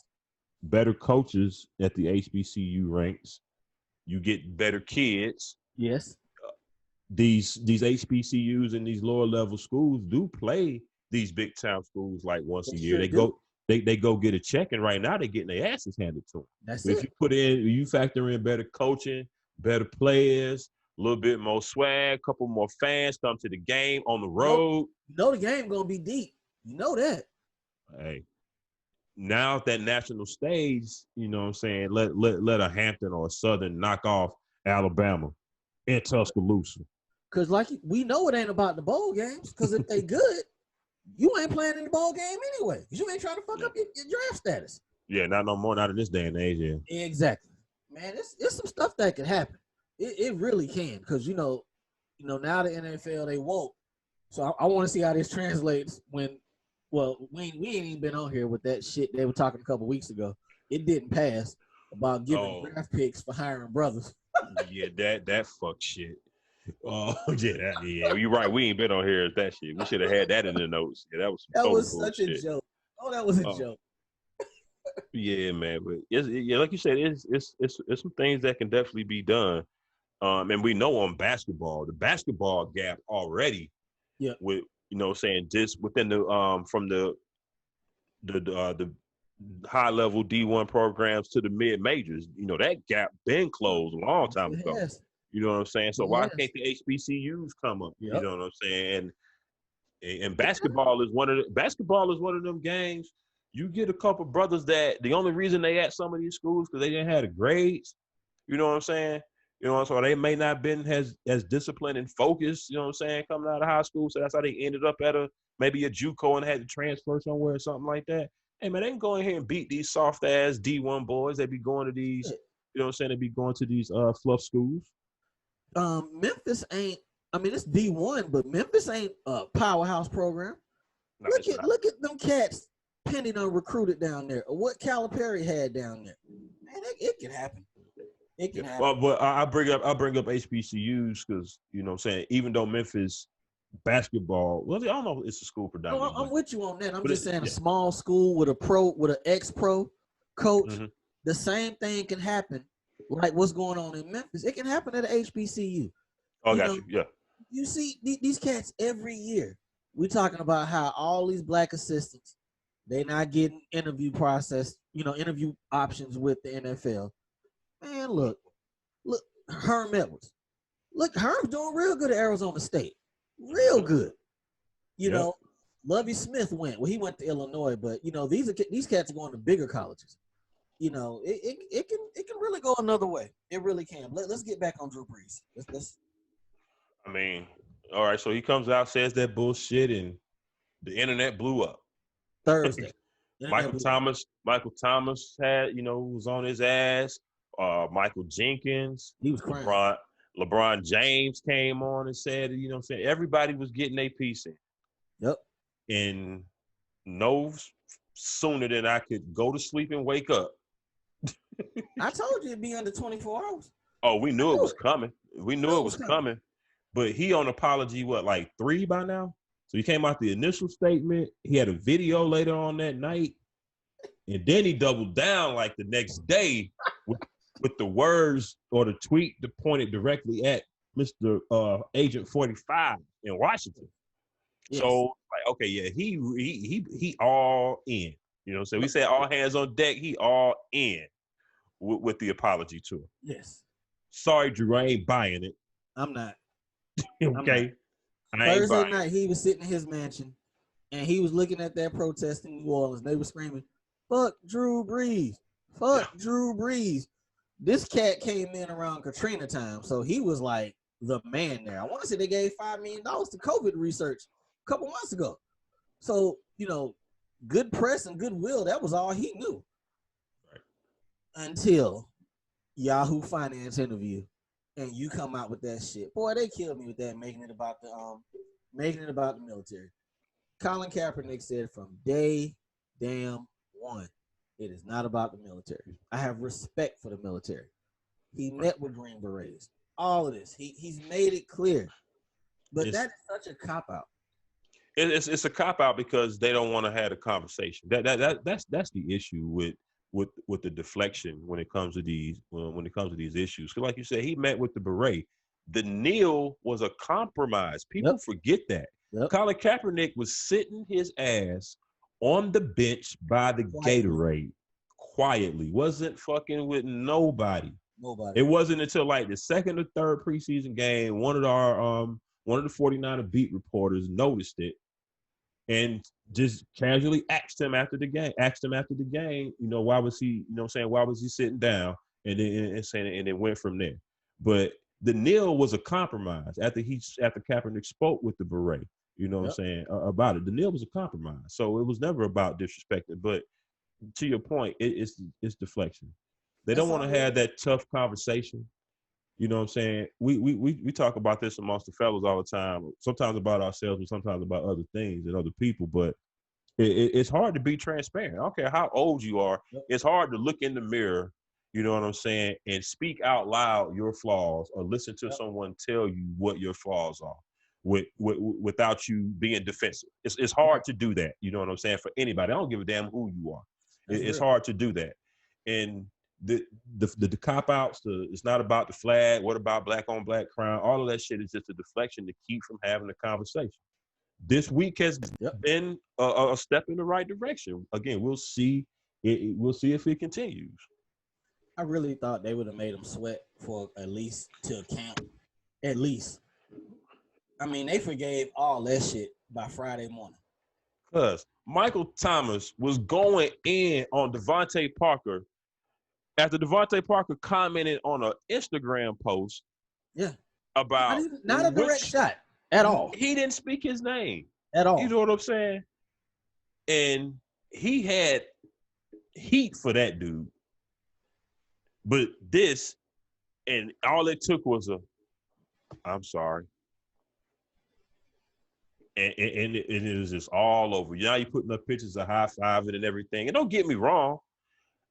better coaches at the HBCU ranks. You get better kids. Yes. These HBCUs and these lower level schools do play these big time schools like once a year. They go get a check, and right now they're getting their asses handed to them. That's it. If you factor in better coaching, better players, a little bit more swag, a couple more fans come to the game on the road. You know the game gonna be deep. You know that. Hey, now at that national stage, you know what I'm saying, let a Hampton or a Southern knock off Alabama in Tuscaloosa. Because like we know it ain't about the bowl games, because if they good, you ain't playing in the bowl game anyway. You ain't trying to fuck up your draft status. Yeah, not no more, not in this day and age, yeah. Exactly. Man, it's some stuff that can happen. It really can, because you know now the NFL, they woke. So I want to see how this translates when, well, we ain't even been on here with that shit they were talking a couple weeks ago. It didn't pass about giving draft picks for hiring brothers. Yeah, that fuck shit. Oh, yeah, you're right. We ain't been on here at that shit. We should have had that in the notes. Yeah, that was such a joke. Oh, that was a joke. Yeah, man. But like you said, it's some things that can definitely be done. And we know on basketball, the basketball gap already. Yeah. With, you know, saying just within the from the high level D1 programs to the mid majors, you know, that gap been closed a long time ago. Yes. You know what I'm saying? So why can't the HBCUs come up? Yep. You know what I'm saying? And basketball is one of them games. You get a couple brothers that the only reason they at some of these schools because they didn't have the grades. You know what I'm saying? You know, so they may not been as disciplined and focused. You know what I'm saying? Coming out of high school, so that's how they ended up at maybe a JUCO and had to transfer somewhere or something like that. Hey man, they can go in here and beat these soft ass D1 boys. They be going to these. You know what I'm saying? They be going to these fluff schools. Memphis ain't. I mean, it's D1, but Memphis ain't a powerhouse program. No, look at them cats Penny done recruited down there, or what Calipari had down there. Man, it can happen. It can happen. Well, but I bring up HBCUs because, you know what I'm saying, even though Memphis basketball, well, I don't know if it's a school predominantly. No, I'm with you on that. I'm just saying a small school with an ex-pro coach, the same thing can happen. Like what's going on in Memphis, it can happen at an HBCU. Oh, got you. Yeah. You see these cats every year. We're talking about how all these black assistants, they're not getting interview options with the NFL. Man, look, Herm Edwards. Look, Herm's doing real good at Arizona State. Real good. You know, Lovie Smith went. Well, he went to Illinois, but you know, these cats are going to bigger colleges. You know, it can really go another way. It really can. Let's get back on Drew Brees. Let's. I mean, all right. So he comes out, says that bullshit, and the internet blew up. Thursday. Michael Thomas had, was on his ass. Michael Jenkins. He was crying. LeBron James came on and said, everybody was getting their piece in. Yep. And no sooner than I could go to sleep and wake up. I told you it'd be under 24 hours. Oh, we knew it was coming. We knew it was coming. But he on apology, like 3 by now? So he came out the initial statement. He had a video later on that night. And then he doubled down like the next day with the words or the tweet that pointed directly at Mr. Agent 45 in Washington. Yes. So, like, okay, yeah, he all in. So we said all hands on deck. He all in with the apology to him. Yes. Sorry, Drew, I ain't buying it. I'm not. Okay. Thursday night, he was sitting in his mansion, and he was looking at that protest in New Orleans. They were screaming, "Fuck Drew Brees! Fuck Drew Brees!" This cat came in around Katrina time, so he was like the man there. I want to say they gave $5 million to COVID research a couple months ago. So, good press and goodwill, that was all he knew. Right. Until Yahoo Finance interview, and you come out with that shit. Boy, they killed me with that, making it about the military. Colin Kaepernick said from day one, it is not about the military. I have respect for the military. He met with Green Berets. All of this. He's made it clear. But that is such a cop-out. It's a cop-out because they don't want to have a conversation. That's the issue with the deflection when it comes to these issues. Because like you said, he met with the beret. The kneel was a compromise. People forget that. Yep. Colin Kaepernick was sitting his ass on the bench by the Gatorade quietly. Wasn't fucking with nobody. It wasn't until like the second or third preseason game, one of the 49er beat reporters noticed it and just casually asked him after the game, why was he, why was he sitting down, and then went from there. But the kneel was a compromise after Kaepernick spoke with the beret, about it. The kneel was a compromise. So it was never about disrespecting. But to your point, it's deflection. They don't want to have that tough conversation. You know what I'm saying? We talk about this amongst the fellas all the time, sometimes about ourselves and sometimes about other things and other people, but it's hard to be transparent. I don't care how old you are. It's hard to look in the mirror, you know what I'm saying, and speak out loud your flaws or listen to someone tell you what your flaws are without you being defensive. It's hard to do that, you know what I'm saying, for anybody. I don't give a damn who you are. It's hard to do that. And the cop-outs, it's not about the flag, what about black on black crime, all of that shit is just a deflection to keep from having a conversation. This week has been a step in the right direction. Again, we'll see if it continues. I really thought they would have made him sweat for at least till camp. At least. I mean, they forgave all that shit by Friday morning. Because Michael Thomas was going in on Devontae Parker after Devontae Parker commented on an Instagram post about not a direct shot at all. He didn't speak his name at all. You know what I'm saying? And he had heat for that dude. But this, and all it took was I'm sorry. And it was just all over. Now you're putting up pictures of high-fiving and everything. And don't get me wrong.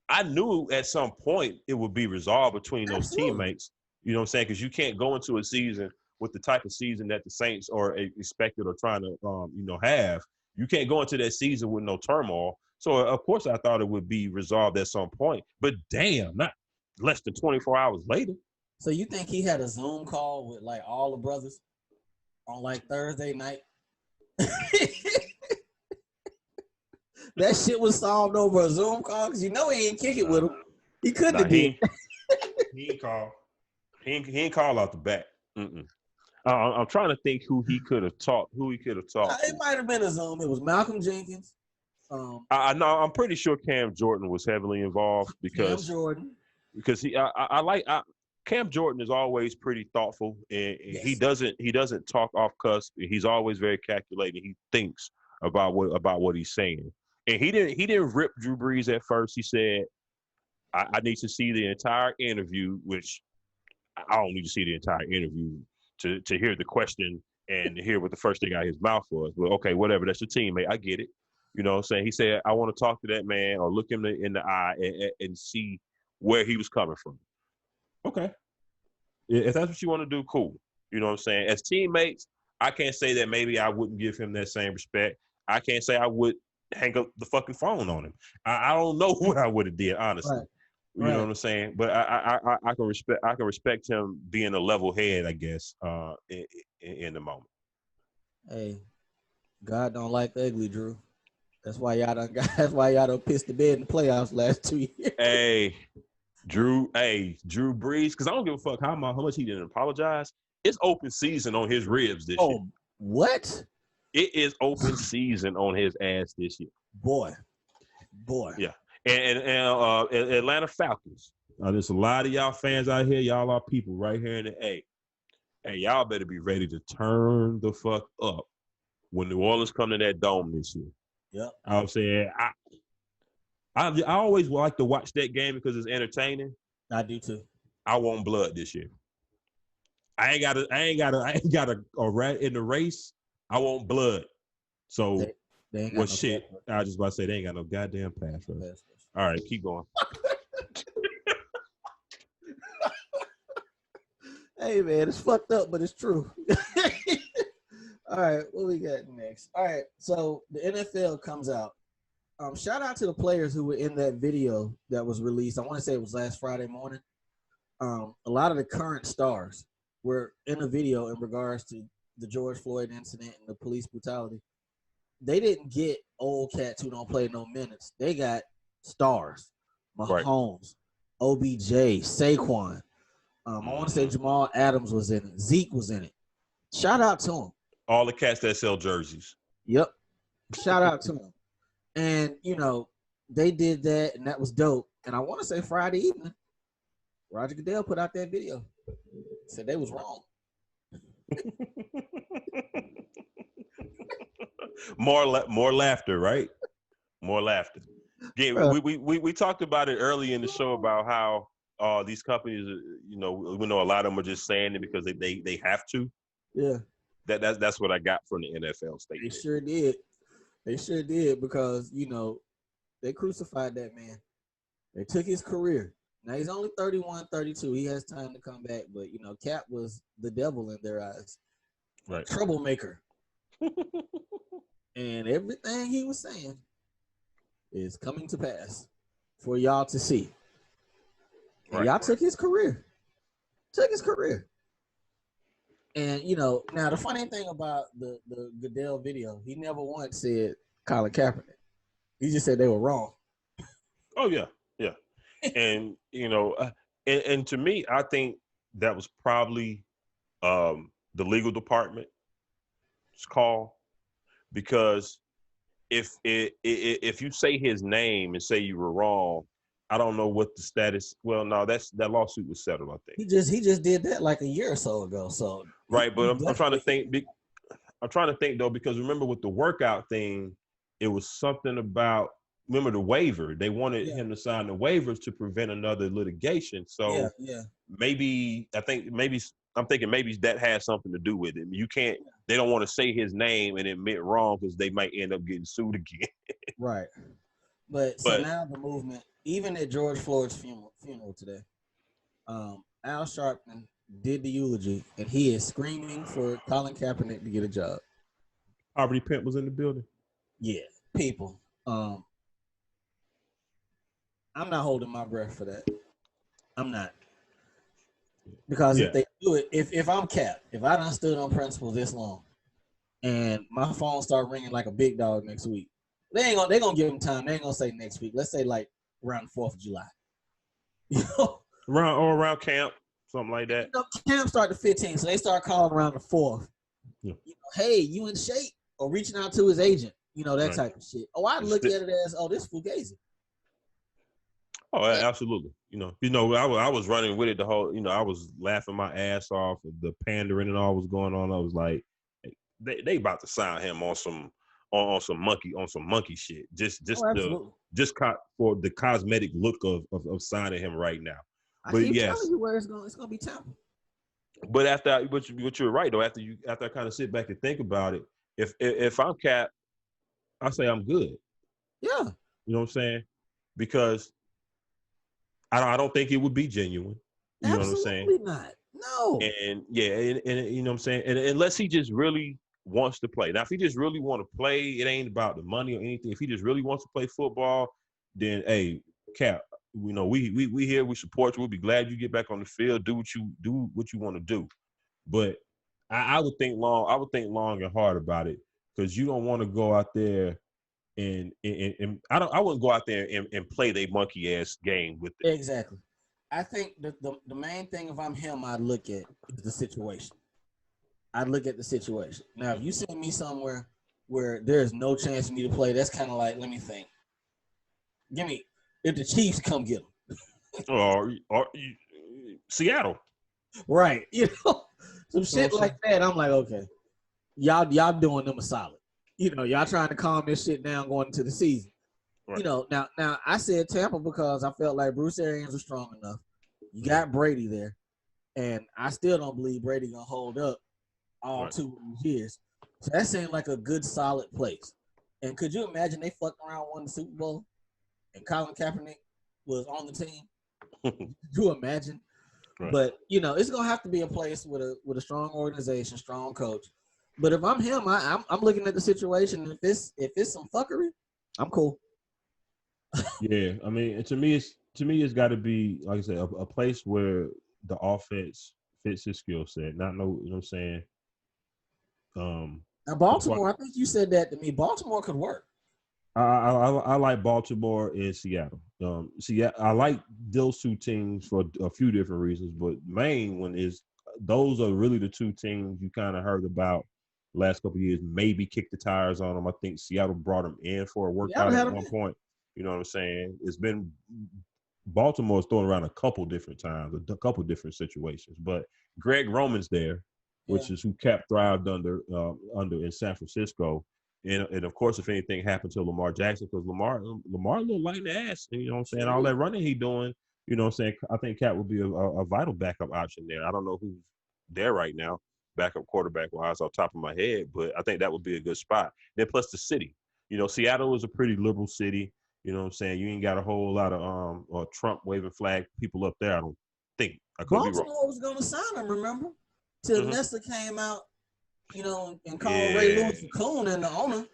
I knew at some point it would be resolved between those teammates. You know what I'm saying? Because you can't go into a season with the type of season that the Saints are expected or trying to, have. You can't go into that season with no turmoil. So, of course, I thought it would be resolved at some point. But damn, not less than 24 hours later. So you think he had a Zoom call with, like, all the brothers on, like, Thursday night? That shit was solved over a Zoom call because he ain't kick it with him. He couldn't have did. He ain't call. He ain't call out the back. I'm trying to think who he could have talked. It might have been a Zoom. It was Malcolm Jenkins. I know. I'm pretty sure Cam Jordan was heavily involved because Cam Jordan is always pretty thoughtful, and Yes. he doesn't talk off cuss. He's always very calculated. He thinks about what he's saying, and he didn't rip Drew Brees at first. He said, I need to see the entire interview," which I don't need to see the entire interview to hear the question and to hear what the first thing out of his mouth was. Well, okay, whatever. That's your teammate. I get it. You know what I'm saying? He said, I want to talk to that man or look him in the eye and see where he was coming from. Okay. If that's what you want to do, cool. You know what I'm saying? As teammates, I can't say that maybe I wouldn't give him that same respect. I can't say I would hang up the fucking phone on him. I don't know what I would have did, honestly. Right. You know what I'm saying? But I can respect him being a level head, I guess, in the moment. Hey, God don't like ugly, Drew. That's why y'all done pissed the bed in the playoffs last 2 years. Hey, Drew Brees, because I don't give a fuck how much he didn't apologize. It's open season on his ribs this year. What? It is open season on his ass this year. Boy. Yeah. And Atlanta Falcons. There's a lot of y'all fans out here. Y'all are people right here in the A. Hey, y'all better be ready to turn the fuck up when New Orleans come to that dome this year. Yep. I'm saying I always like to watch that game because it's entertaining. I do too. I want blood this year. I ain't got a rat in the race. I want blood. So they ain't got shit. I was just about to say they ain't got no goddamn pass rush. All right, keep going. Hey man, it's fucked up, but it's true. All right, what we got next? All right, so the NFL comes out. Shout out to the players who were in that video that was released. I want to say it was last Friday morning. A lot of the current stars were in the video in regards to the George Floyd incident and the police brutality. They didn't get old cats who don't play no minutes. They got stars. Mahomes, OBJ, Saquon. I want to say Jamal Adams was in it. Zeke was in it. Shout out to him. All the cats that sell jerseys. Yep. Shout out to him. And, they did that, and that was dope. And I want to say Friday evening, Roger Goodell put out that video. Said they was wrong. More laughter, right? More laughter. Yeah, we talked about it early in the show about how these companies, we know a lot of them are just saying it because they have to. Yeah. That's what I got from the NFL statement. They sure did because, they crucified that man. They took his career. Now he's only 31, 32. He has time to come back, but Cap was the devil in their eyes. Right. Troublemaker. And everything he was saying is coming to pass for y'all to see. And y'all took his career. And now the funny thing about the Goodell video, he never once said Colin Kaepernick. He just said they were wrong. Oh yeah. And and to me, I think that was probably the legal department's call, because if you say his name and say you were wrong, I don't know what the status. Well, no, that lawsuit was settled, I think. He just did that like a year or so ago. So right, but I'm trying to think. I'm trying to think though, because remember with the workout thing, it was something about. Remember the waiver? They wanted him to sign the waivers to prevent another litigation. So maybe I'm thinking maybe that has something to do with it. You can't. They don't want to say his name and admit wrong because they might end up getting sued again. Right. But so now the movement, even at George Floyd's funeral today, Al Sharpton did the eulogy, and he is screaming for Colin Kaepernick to get a job. Poverty Pimp was in the building. Yeah, people. I'm not holding my breath for that. I'm not. Because if they do it, if I'm Cap, if I done stood on principle this long, and my phone start ringing like a big dog next week, they gonna give them time. They ain't gonna say next week. Let's say like around the 4th of July. Around camp. something like that. Camp start the 15th, so they start calling around the 4th. Yeah. Hey, you in shape? Or reaching out to his agent, that type of shit. Oh, I look at it as, this Fugazi. Oh, absolutely. I was running with it the whole. I was laughing my ass off. The pandering and all was going on. I was like, they about to sign him on some monkey shit. Just for the cosmetic look of signing him right now. But I keep telling you where it's gonna be Tampa. But but you're right though. After I kind of sit back and think about it, if I'm Cap, I say I'm good. Yeah. You know what I'm saying? Because I don't think it would be genuine. You know what I'm saying? Absolutely not. No. And you know what I'm saying? And unless he just really wants to play. Now, if he just really want to play, it ain't about the money or anything. If he just really wants to play football, then hey, Cap, we here, we support you. We'll be glad you get back on the field, do what you want to do. But I would think long and hard about it, because you don't want to go out there and I wouldn't go out there and play their monkey ass game with it. Exactly. I think the main thing, if I'm him, I'd look at is the situation. I'd look at the situation. Now, if you send me somewhere where there's no chance for me to play, that's kind of like, let me think. If the Chiefs come get them. or Seattle. Right. Some shit like that. I'm like, okay, y'all doing them a solid. Y'all trying to calm this shit down going into the season. Right. Now I said Tampa because I felt like Bruce Arians was strong enough. You got Brady there, and I still don't believe Brady gonna hold up all 2 years. So that seemed like a good, solid place. And could you imagine they fucked around, won the Super Bowl, and Colin Kaepernick was on the team? Could you imagine? Right. But it's gonna have to be a place with a strong organization, strong coach. But if I'm him, I'm looking at the situation. If it's some fuckery, I'm cool. Yeah, I mean, to me, it's got to be, like I said, a place where the offense fits his skill set. You know what I'm saying? Now Baltimore, I think you said that to me. Baltimore could work. I like Baltimore and Seattle. I like those two teams for a few different reasons, but main one is those are really the two teams you kind of heard about last couple of years. Maybe kick the tires on them. I think Seattle brought them in for a workout at one point. You know what I'm saying? It's been Baltimore's thrown around a couple different times, a couple different situations. But Greg Roman's there, which is who Cap thrived under in San Francisco. And of course, if anything happened to Lamar Jackson, because Lamar a little light in the ass, you know what I'm saying? All that running he doing, you know what I'm saying? I think Cap would be a vital backup option there. I don't know who's there right now, backup quarterback wise, off the top of my head, but I think that would be a good spot. Then plus the city. Seattle is a pretty liberal city. You know what I'm saying? You ain't got a whole lot of Trump waving flag people up there, I don't think. I could be wrong. Baltimore was going to sign him, remember? Till Nessa came out, and called Ray Lewis a coon and the owner.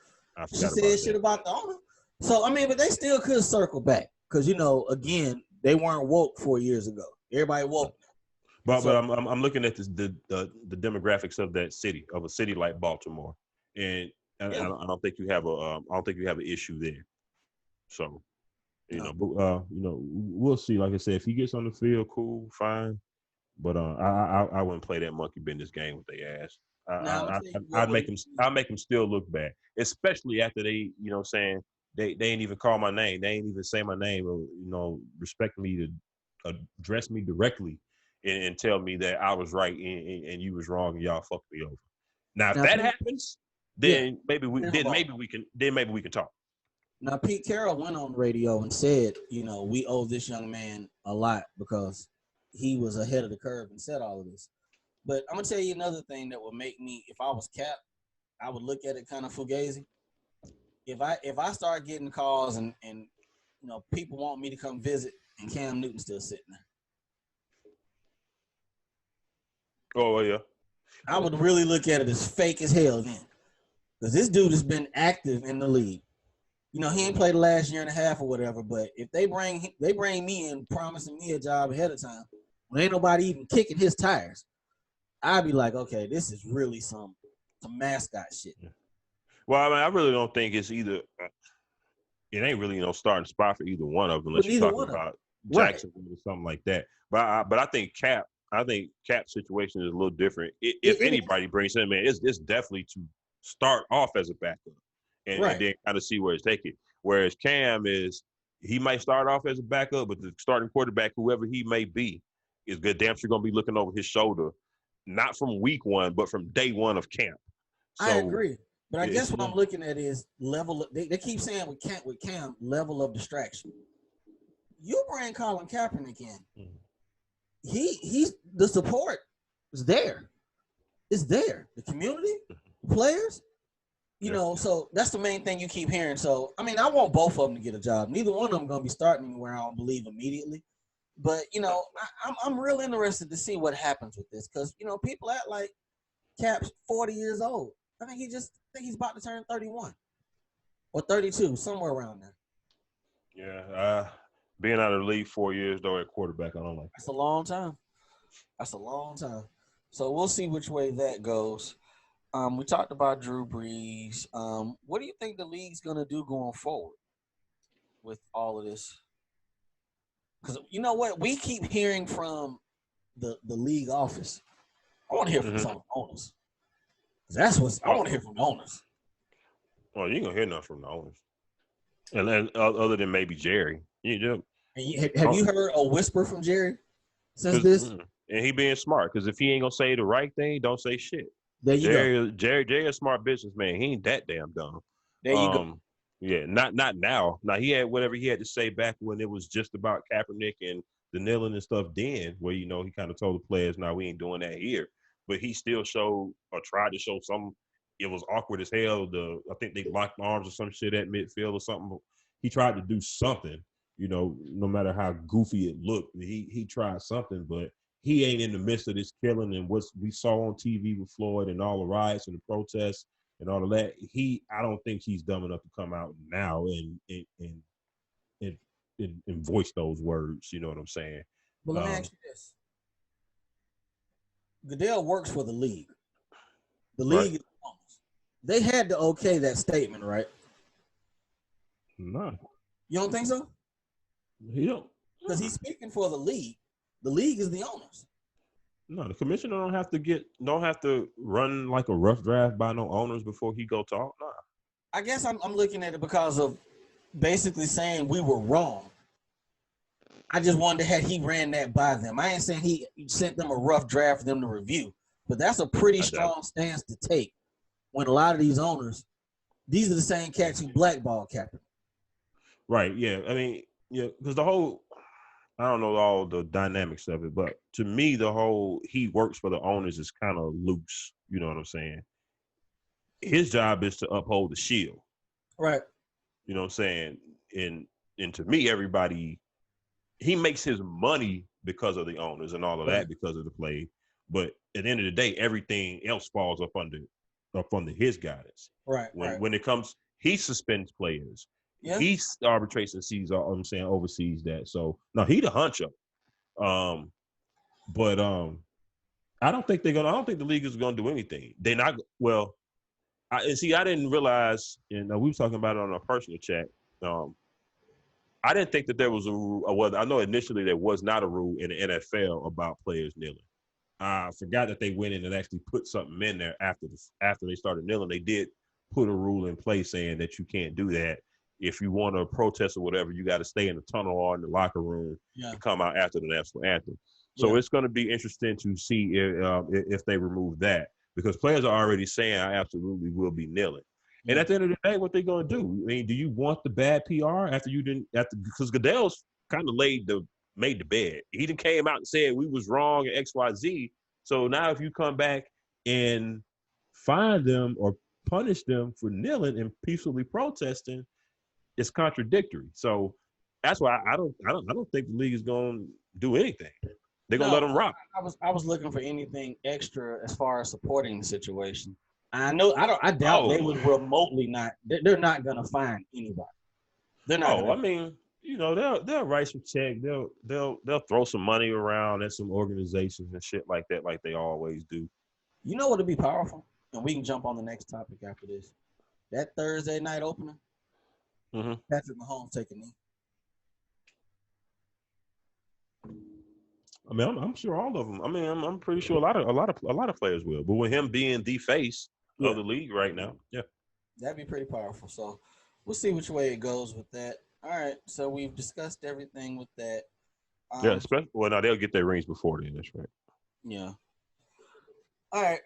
She said shit about the owner. So, but they still could circle back. Because, again, they weren't woke 4 years ago. Everybody woke. But I'm looking at the demographics of that city, of a city like Baltimore. And I don't think you have an issue there. So, we'll see. Like I said, if he gets on the field, cool, fine. But I wouldn't play that monkey business game with their ass. I'd make him still look bad, especially after they, they ain't even call my name. They ain't even say my name, or respect me to address me directly and tell me that I was right and you was wrong and y'all fucked me over. Now, if that happens, then maybe we can talk. Now, Pete Carroll went on the radio and said, we owe this young man a lot because he was ahead of the curve and said all of this. But I'm going to tell you another thing that would make me, if I was Cap, I would look at it kind of fugazi. If I start getting calls and people want me to come visit and Cam Newton's still sitting there. Oh, yeah. I would really look at it as fake as hell then. Because this dude has been active in the league. He ain't played the last year and a half or whatever, but if they bring me in promising me a job ahead of time, when ain't nobody even kicking his tires, I'd be like, okay, this is really some mascot shit. Well, I really don't think it's either. It ain't really starting spot for either one of them unless you're talking about Jacksonville or something like that. But I think Cap. I think Cap's situation is a little different. If It anybody brings him in, it's definitely to start off as a backup and right. then kind of see where it's taken. Whereas Cam he might start off as a backup, but the starting quarterback, whoever he may be, is good damn sure going to be looking over his shoulder, not from week one, but from day one of camp. I So agree. But I guess it's what I'm looking at is level. They keep saying with Cam level of distraction. You bring Colin Kaepernick in. Mhm. He's the support is there. It's there. The community, players, so that's the main thing you keep hearing. So I mean, I want both of them to get a job. Neither one of them gonna be starting anywhere. I don't believe immediately. But I'm real interested to see what happens with this because people act like Cap's 40 years old. I think he's about to turn 31 or 32, somewhere around there. Yeah, being out of the league 4 years though at quarterback, I don't like. That's a long time. That's a long time. So we'll see which way that goes. We talked about Drew Brees. What do you think the league's gonna do going forward with all of this? Because you know what, we keep hearing from the league office. I want to hear from some of the owners. That's what I want to hear from the owners. Well, you ain't gonna hear nothing from the owners, and other than maybe Jerry. Have you heard a whisper from Jerry since this? And he being smart, because if he ain't gonna say the right thing, don't say shit. There you go. Jerry a smart businessman. He ain't that damn dumb. There you go. Yeah, not now. Now he had whatever he had to say back when it was just about Kaepernick and the kneeling and stuff. Then where he kind of told the players, "No, we ain't doing that here." But he still showed or tried to show some. It was awkward as hell. I think they locked arms or some shit at midfield or something. He tried to do something. No matter how goofy it looked, he tried something, but he ain't in the midst of this killing and what we saw on TV with Floyd and all the riots and the protests and all of that. I don't think he's dumb enough to come out now and voice those words. You know what I'm saying? But let me ask you this: Goodell works for the league. The league, right. They had to okay that statement, right? No, you don't think so? He don't, because he's speaking for the league. The league is the owners. No, the commissioner don't have to run like a rough draft by no owners before he go talk. Nah. I guess I'm looking at it because of basically saying we were wrong. I just wonder had he ran that by them. I ain't saying he sent them a rough draft for them to review, but that's a pretty strong stance to take when a lot of these owners, these are the same cats who blackball Kaepernick. Right. Yeah. I mean, yeah, because I don't know all the dynamics of it, but to me, the whole he works for the owners is kind of loose. You know what I'm saying? His job is to uphold the shield. Right. You know what I'm saying? And to me, he makes his money because of the owners and all of that because of the play. But at the end of the day, everything else falls up under his guidance. Right. When it comes, he suspends players. Yeah. He arbitrates and oversees that. So no, he the huncho. But I don't think the league is gonna do anything. They're not. Well, I didn't realize, and we were talking about it on our personal chat. I didn't think that there was a rule. Well, I know initially there was not a rule in the NFL about players kneeling. I forgot that they went in and actually put something in there after they started kneeling. They did put a rule in place saying that you can't do that. If you want to protest or whatever, you got to stay in the tunnel or in the locker room and come out after the national anthem. So it's going to be interesting to see if they remove that, because players are already saying I absolutely will be kneeling. And at the end of the day, what they going to do? I mean, do you want the bad PR because Goodell's kind of made the bed. He done came out and said we was wrong at XYZ. So now if you come back and fine them or punish them for kneeling and peacefully protesting, it's contradictory. So that's why I don't think the league is going to do anything. They're going to let them rock. I was looking for anything extra as far as supporting the situation. I doubt they would remotely not. They're not going to find anybody. They're not. I mean, they'll write some check. They'll throw some money around at some organizations and shit like that, like they always do. You know what would be powerful? And we can jump on the next topic after this. That Thursday night opener. Mm-hmm. Patrick Mahomes take a knee. I mean, I'm sure all of them. I mean, I'm pretty sure a lot of players will. But with him being the face of Yeah, the league right now, yeah, that'd be pretty powerful. So we'll see which way it goes with that. All right, so we've discussed everything with that. yeah. Um, Especially, well, now they'll get their rings before then. That's right. yeah. All right,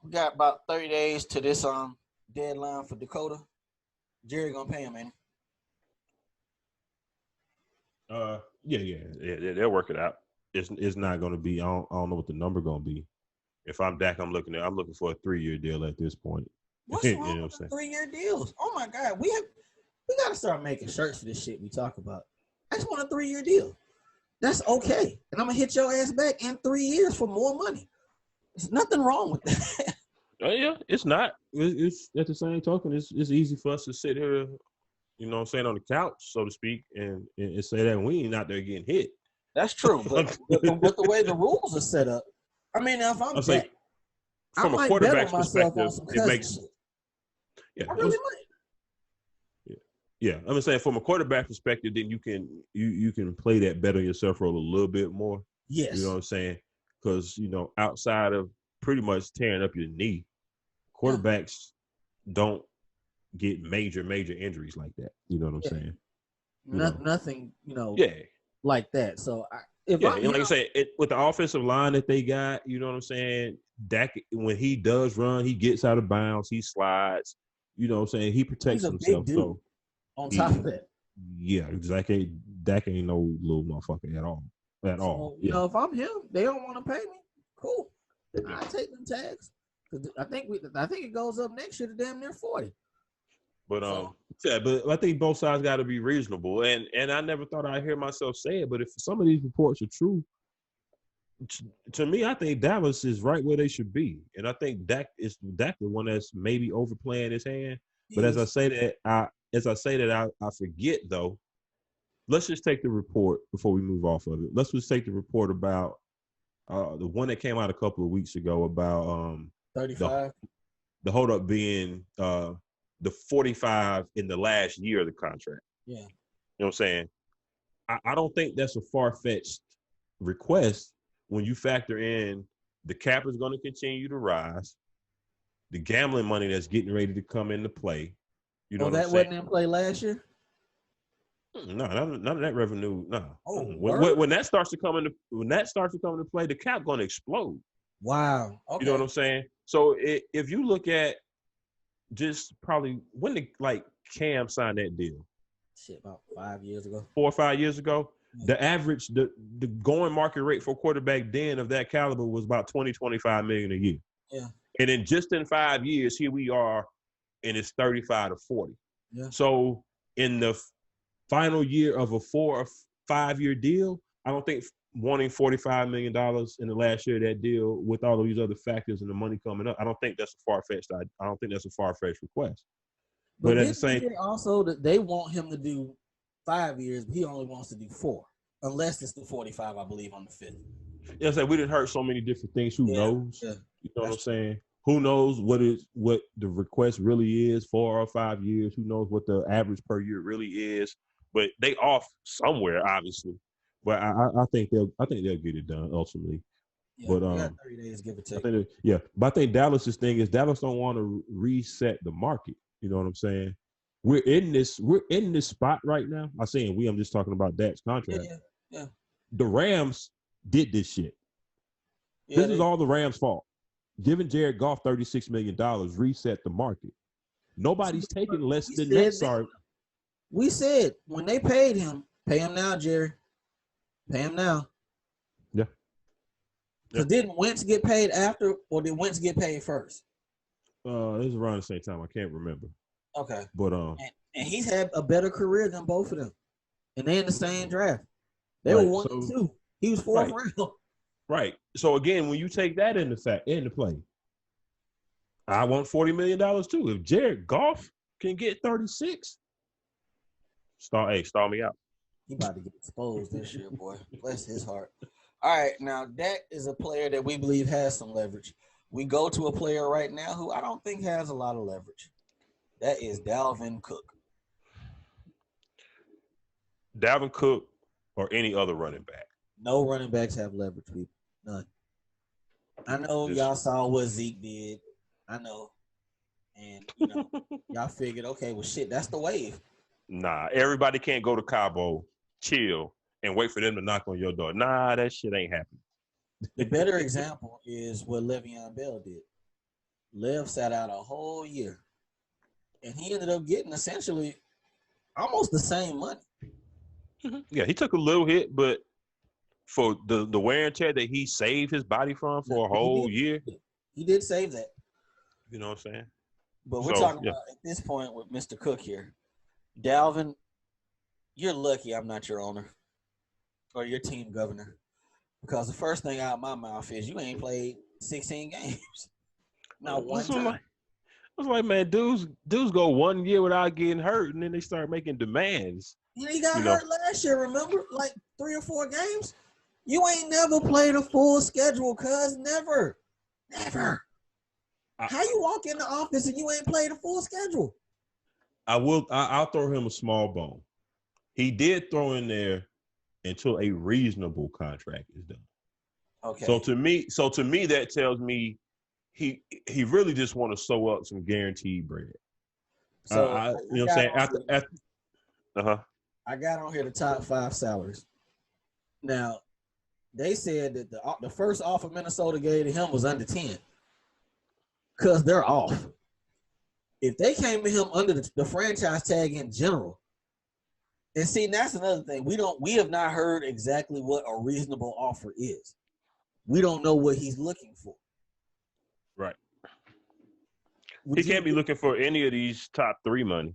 we got about 30 days to this deadline for Dakota. Jerry gonna pay him, man. They'll work it out. It's not going to be. I don't know what the number going to be. If I'm Dak, I'm looking for a 3-year deal at this point. What's You know wrong what I'm with the saying? 3-year deals? Oh my God, we gotta start making shirts for this shit we talk about. I just want a 3-year deal. That's okay, and I'm gonna hit your ass back in 3 years for more money. There's nothing wrong with that. Yeah, it's not. It's at the same token. It's easy for us to sit here, you know what I'm saying, on the couch, so to speak, and say that we ain't out there getting hit. That's true, but the way the rules are set up, I mean, if I'm Dak, I from a might bet on quarterback's myself on perspective, some it cousin makes shit. yeah. I really might. Yeah, I'm saying from a quarterback perspective, then you can play that bet on yourself role a little bit more. Yes. You know what I'm saying? Because outside of pretty much tearing up your knee, quarterbacks don't get major injuries like that. You know what I'm saying? Nothing, Yeah, like that. So if yeah, I'm and like I said, with the offensive line that they got, you know what I'm saying? Dak, when he does run, he gets out of bounds, he slides. You know what I'm saying? He protects he's a himself. big dude. So On top of that, yeah, exactly. Dak ain't no little motherfucker at all. At all. So, if I'm him, they don't want to pay me. Cool. I take them tags. I think it goes up next year to damn near 40. But yeah, but I think both sides got to be reasonable. And I never thought I'd hear myself say it, but if some of these reports are true, to me, I think Dallas is right where they should be, and I think Dak the one that's maybe overplaying his hand. But as I say that, I forget though. Let's just take the report before we move off of it. Let's just take the report about the one that came out a couple of weeks ago about 35. The hold up being the 45 in the last year of the contract. Yeah. You know what I'm saying? I don't think that's a far-fetched request when you factor in the cap is going to continue to rise, the gambling money that's getting ready to come into play. You know what I'm saying? Wasn't in play last year? No, none of that revenue. No. Oh, when that starts to come into play, the cap going to explode. Wow. Okay. You know what I'm saying? So if you look at just probably when Cam signed that deal, shit, about 5 years ago, 4 or 5 years ago, the average the going market rate for quarterback then of that caliber was about 20-25 million a year. Yeah. And then just in 5 years, here we are, and it's 35 to 40. Yeah. So in the final year of a 4 or 5 year deal, I don't think wanting $45 million in the last year of that deal with all of these other factors and the money coming up, I don't think that's a far-fetched. I don't think that's a far-fetched request. But at the same time, also that they want him to do 5 years, but he only wants to do 4, unless it's the 45, I believe, on the 5th. Yeah, I we didn't heard so many different things. Who knows? Yeah. You know what I'm saying? Who knows what the request really is, 4 or 5 years? Who knows what the average per year really is? But they off somewhere, obviously. But I think they'll get it done ultimately. Yeah, but 30 days, give or take. But I think Dallas's thing is Dallas don't want to reset the market. You know what I'm saying? We're in this spot right now. I'm saying I'm just talking about Dak's contract. Yeah. The Rams did this shit. Yeah, this is all the Rams' fault. Giving Jared Goff $36 million reset the market. Nobody's taking less than that. Sorry. We said when they paid him, pay him now, Jerry. Pay him now. Yeah. So didn't Wentz get paid after, or did Wentz get paid first? It was around the same time. I can't remember. Okay. But and he's had a better career than both of them, and they in the same draft. They were 1 and 2. He was 4th round. Right. So again, when you take that into play, I want $40 million too. If Jared Goff can get 36, start me out. He about to get exposed this year, boy. Bless his heart. All right, now Dak is a player that we believe has some leverage. We go to a player right now who I don't think has a lot of leverage. That is Dalvin Cook. Dalvin Cook or any other running back. No running backs have leverage, people. None. I know y'all saw what Zeke did. I know. And, y'all figured, okay, well, shit, that's the wave. Nah, everybody can't go to Cabo, chill, and wait for them to knock on your door. Nah, that shit ain't happening. The better example is what Le'Veon Bell did. Lev sat out a whole year, and he ended up getting essentially almost the same money. Yeah, he took a little hit, but for the wear and tear that he saved his body from for a whole year. He did save that. You know what I'm saying? But we're talking about at this point with Mr. Cook here. Dalvin, you're lucky I'm not your owner or your team governor. Because the first thing out of my mouth is you ain't played 16 games. Not one time. I was like, man, dudes go 1 year without getting hurt, and then they start making demands. He got hurt last year, remember? Like 3 or 4 games. You ain't never played a full schedule, cuz. Never. How you walk in the office and you ain't played a full schedule? I'll throw him a small bone. He did throw in there until a reasonable contract is done. Okay. So to me, that tells me he really just want to sew up some guaranteed bread. So you know what I'm saying? After I got on here the top 5 salaries. Now, they said that the first offer Minnesota gave to him was under 10. Because they're off. If they came to him under the franchise tag in general, and see, that's another thing. We have not heard exactly what a reasonable offer is. We don't know what he's looking for. Right. He can't be looking for any of these top 3 money.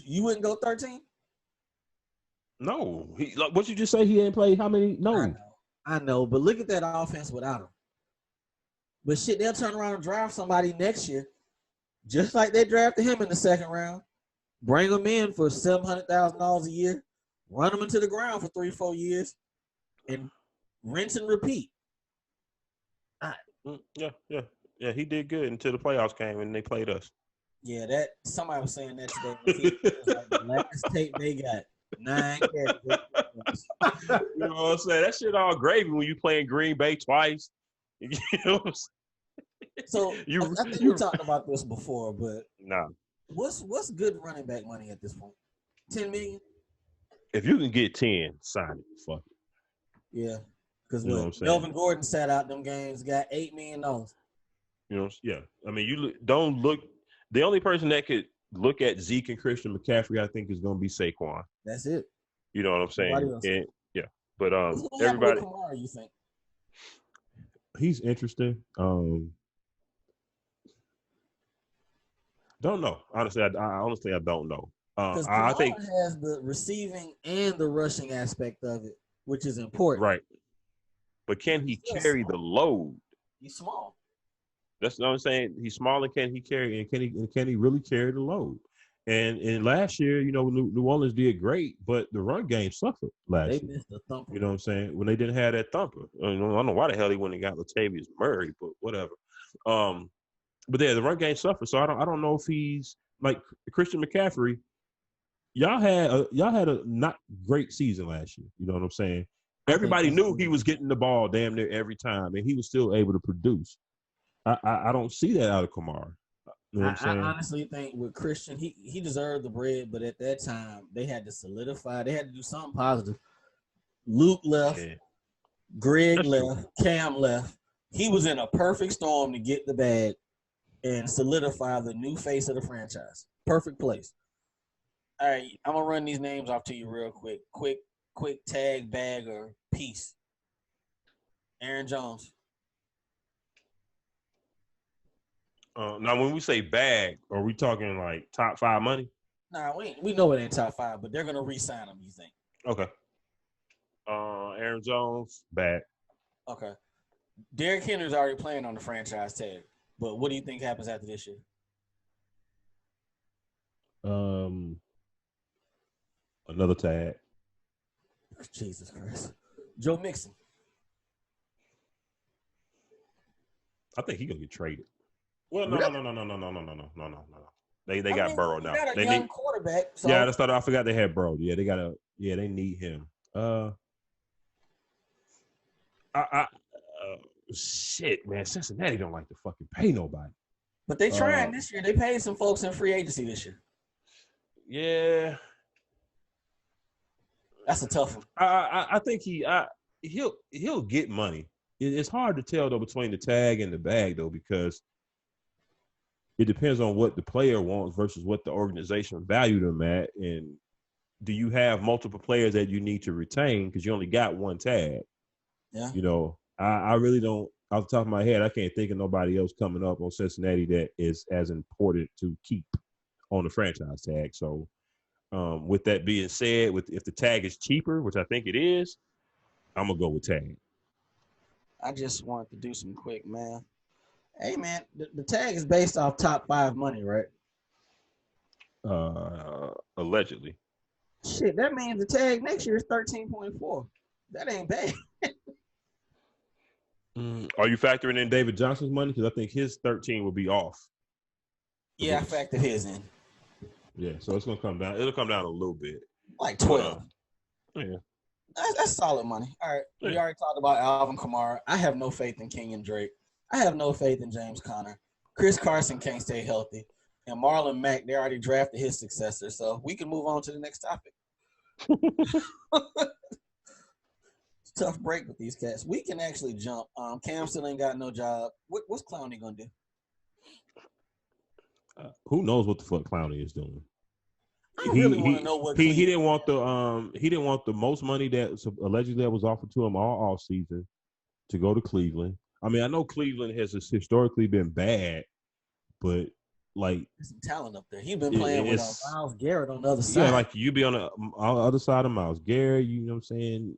You wouldn't go 13? No. What you just say? He ain't played how many? No. I know, but look at that offense without him. But shit, they'll turn around and draft somebody next year, just like they drafted him in the 2nd round. Bring him in for $700,000 a year, run him into the ground for 3-4 years, and rinse and repeat. Yeah. He did good until the playoffs came and they played us. Yeah, somebody was saying that today. It was like the last tape they got 9 catches. You know what I'm saying? That shit all gravy when you playing Green Bay twice. You know what I'm saying? So I think we talked about this before, but what's good running back money at this point? 10 million? If you can get 10, sign it. Fuck it. Yeah. Because Melvin Gordon sat out them games, got $8 million. You know, yeah. I mean, don't look. The only person that could look at Zeke and Christian McCaffrey, I think, is going to be Saquon. That's it. You know what I'm saying? And, yeah. But everybody. Kamara, you think? He's interesting. Don't know. Honestly, I don't know. Because I think has the receiving and the rushing aspect of it, which is important. Right. But can he carry the load? He's small. That's what I'm saying. He's small, and can he carry? And can he really carry the load? And last year, New Orleans did great, but the run game suffered last year. They missed the thumper. You know what I'm saying? When they didn't have that thumper. I don't know why the hell they went and got Latavius Murray, but whatever. But yeah, the run game suffered. So I don't know if he's like Christian McCaffrey. Y'all had a not great season last year. You know what I'm saying? Everybody knew he was getting the ball damn near every time, and he was still able to produce. I don't see that out of Kamara. You know what I'm saying? I honestly think with Christian, he deserved the bread, but at that time they had to solidify. They had to do something positive. Luke left, Greg left, Cam left. He was in a perfect storm to get the bag and solidify the new face of the franchise. Perfect place. All right, I'm gonna run these names off to you real quick. Quick tag, bag, or piece. Aaron Jones. Now, when we say bag, are we talking like top 5 money? Nah, we know it ain't top 5, but they're gonna re-sign him. You think? Okay. Aaron Jones, bag. Okay. Derrick Henry's already playing on the franchise tag, but what do you think happens after this year? Another tag. Jesus Christ. Joe Mixon. I think he's gonna get traded. Well, no. They got Burrow now. They got a young quarterback. So. Yeah, I forgot they had Burrow. Yeah, they need him. Shit, man. Cincinnati don't like to fucking pay nobody. But they trying this year. They paid some folks in free agency this year. Yeah. That's a tough one. I think he'll get money. It's hard to tell though between the tag and the bag though, because it depends on what the player wants versus what the organization valued them at. And do you have multiple players that you need to retain because you only got one tag? Yeah. You know, I really don't, off the top of my head, I can't think of nobody else coming up on Cincinnati that is as important to keep on the franchise tag. So with that being said, if the tag is cheaper, which I think it is, I'm going to go with tag. I just wanted to do some quick math. Hey, man, the tag is based off top 5 money, right? Allegedly. Shit, that means the tag next year is 13.4. That ain't bad. Are you factoring in David Johnson's money? Because I think his 13 will be off. Yeah, I factored his in. Yeah, so it's going to come down. It'll come down a little bit. Like 12. Yeah. That's solid money. All right. Yeah. We already talked about Alvin Kamara. I have no faith in Kenyon Drake. I have no faith in James Conner. Chris Carson can't stay healthy. And Marlon Mack, they already drafted his successor. So we can move on to the next topic. Tough break with these cats. We can actually jump. Cam still ain't got no job. What's Clowney gonna do? Who knows what the fuck Clowney is doing? I really want to know what he didn't want the most money that allegedly that was offered to him all off season to go to Cleveland. I mean, I know Cleveland has historically been bad, but like there's some talent up there. He's been playing with Myles Garrett on the other side. Yeah, like you be on the other side of Myles Garrett. You know what I'm saying?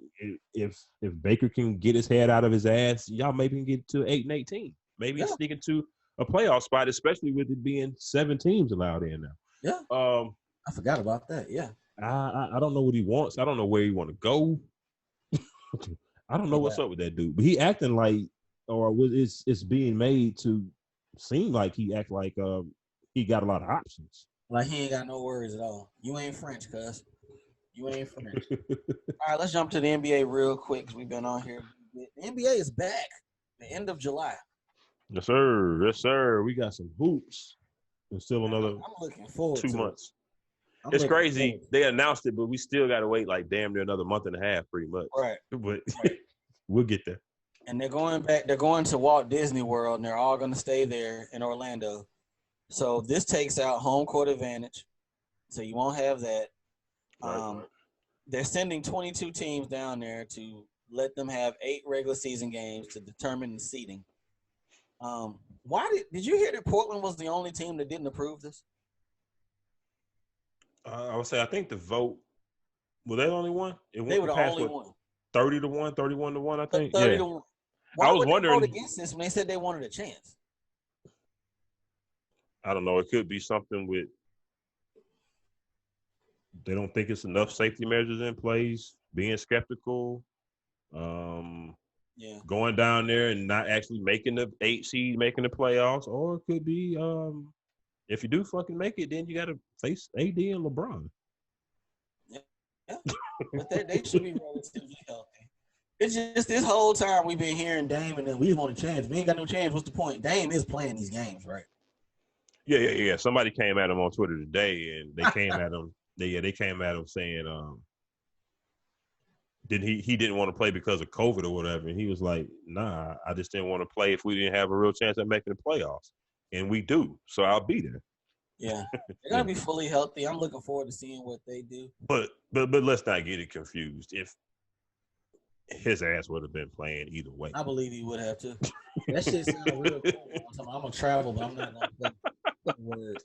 If Baker can get his head out of his ass, y'all maybe can get to 8-18. Maybe sneak into a playoff spot, especially with it being 7 teams allowed in now. Yeah. I forgot about that. Yeah. I don't know what he wants. I don't know where he want to go. I don't know what's up with that dude. But he acting like, or it's being made to seem like he act like he got a lot of options. Like he ain't got no worries at all. You ain't French, cuz. You ain't French. All right, let's jump to the NBA real quick because we've been on here. The NBA is back the end of July. Yes, sir. Yes, sir. We got some hoops. There's still another I'm looking forward 2 months. It's crazy. They announced it, but we still got to wait like damn near another month and a half, pretty much. Right. But we'll get there. And they're going back. They're going to Walt Disney World, and they're all going to stay there in Orlando. So this takes out home court advantage. So you won't have that. They're sending 22 teams down there to let them have 8 regular season games to determine the seeding. Why did you hear that Portland was the only team that didn't approve this? I would say I think the vote were they the only one? They were the only one. 30-1, 31-1, I think. 30-1. Why I was would wondering they vote against this when they said they wanted a chance? I don't know. It could be something with they don't think it's enough safety measures in place, being skeptical, going down there and not actually making the 8 seed, making the playoffs, or it could be if you do fucking make it, then you got to face AD and LeBron. Yeah, but they should be relatively healthy. It's just this whole time we've been hearing Dame and then we want a chance. We ain't got no chance. What's the point? Dame is playing these games, right? Yeah. Somebody came at him on Twitter today, and they came at him. They came at him saying, he didn't want to play because of COVID or whatever. And he was like, nah, I just didn't want to play if we didn't have a real chance at making the playoffs. And we do, so I'll be there. Yeah, they're gonna be fully healthy. I'm looking forward to seeing what they do. But let's not get it confused. If his ass would have been playing either way, I believe he would have too. That shit sounds real cool. I'm gonna travel, but I'm not gonna play words.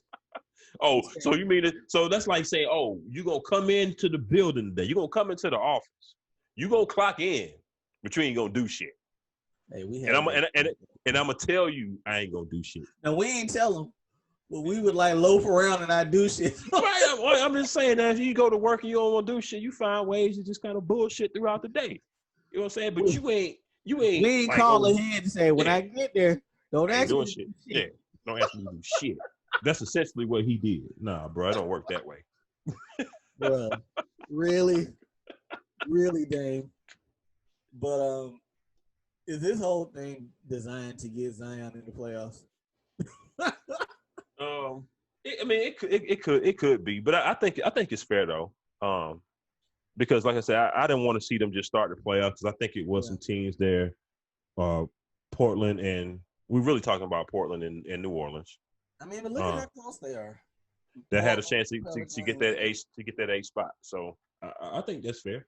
Oh, so you mean it? So that's like saying, oh, you gonna come into the building today? You gonna come into the office? You gonna clock in, but you ain't gonna do shit. Hey, we and I'm gonna tell you I ain't gonna do shit. Now we ain't tell them, but we would like loaf around and not do shit. Right, I'm just saying that if you go to work and you don't want to do shit, you find ways to just kind of bullshit throughout the day. You know what I'm saying? But you ain't. We ain't like, call ahead and say when I get there, don't ask me shit. Yeah, don't ask me to do shit. That's essentially what he did. Nah, bro, it don't work that way. Bro, really, Dame. But Is this whole thing designed to get Zion in the playoffs? I mean, it could be, but I think it's fair though. Because like I said, I didn't want to see them just start the playoffs because I think it was some teams there, Portland, and we're really talking about Portland and New Orleans. I mean, but look at how close they are. That had a chance to get that eighth spot. So I think that's fair.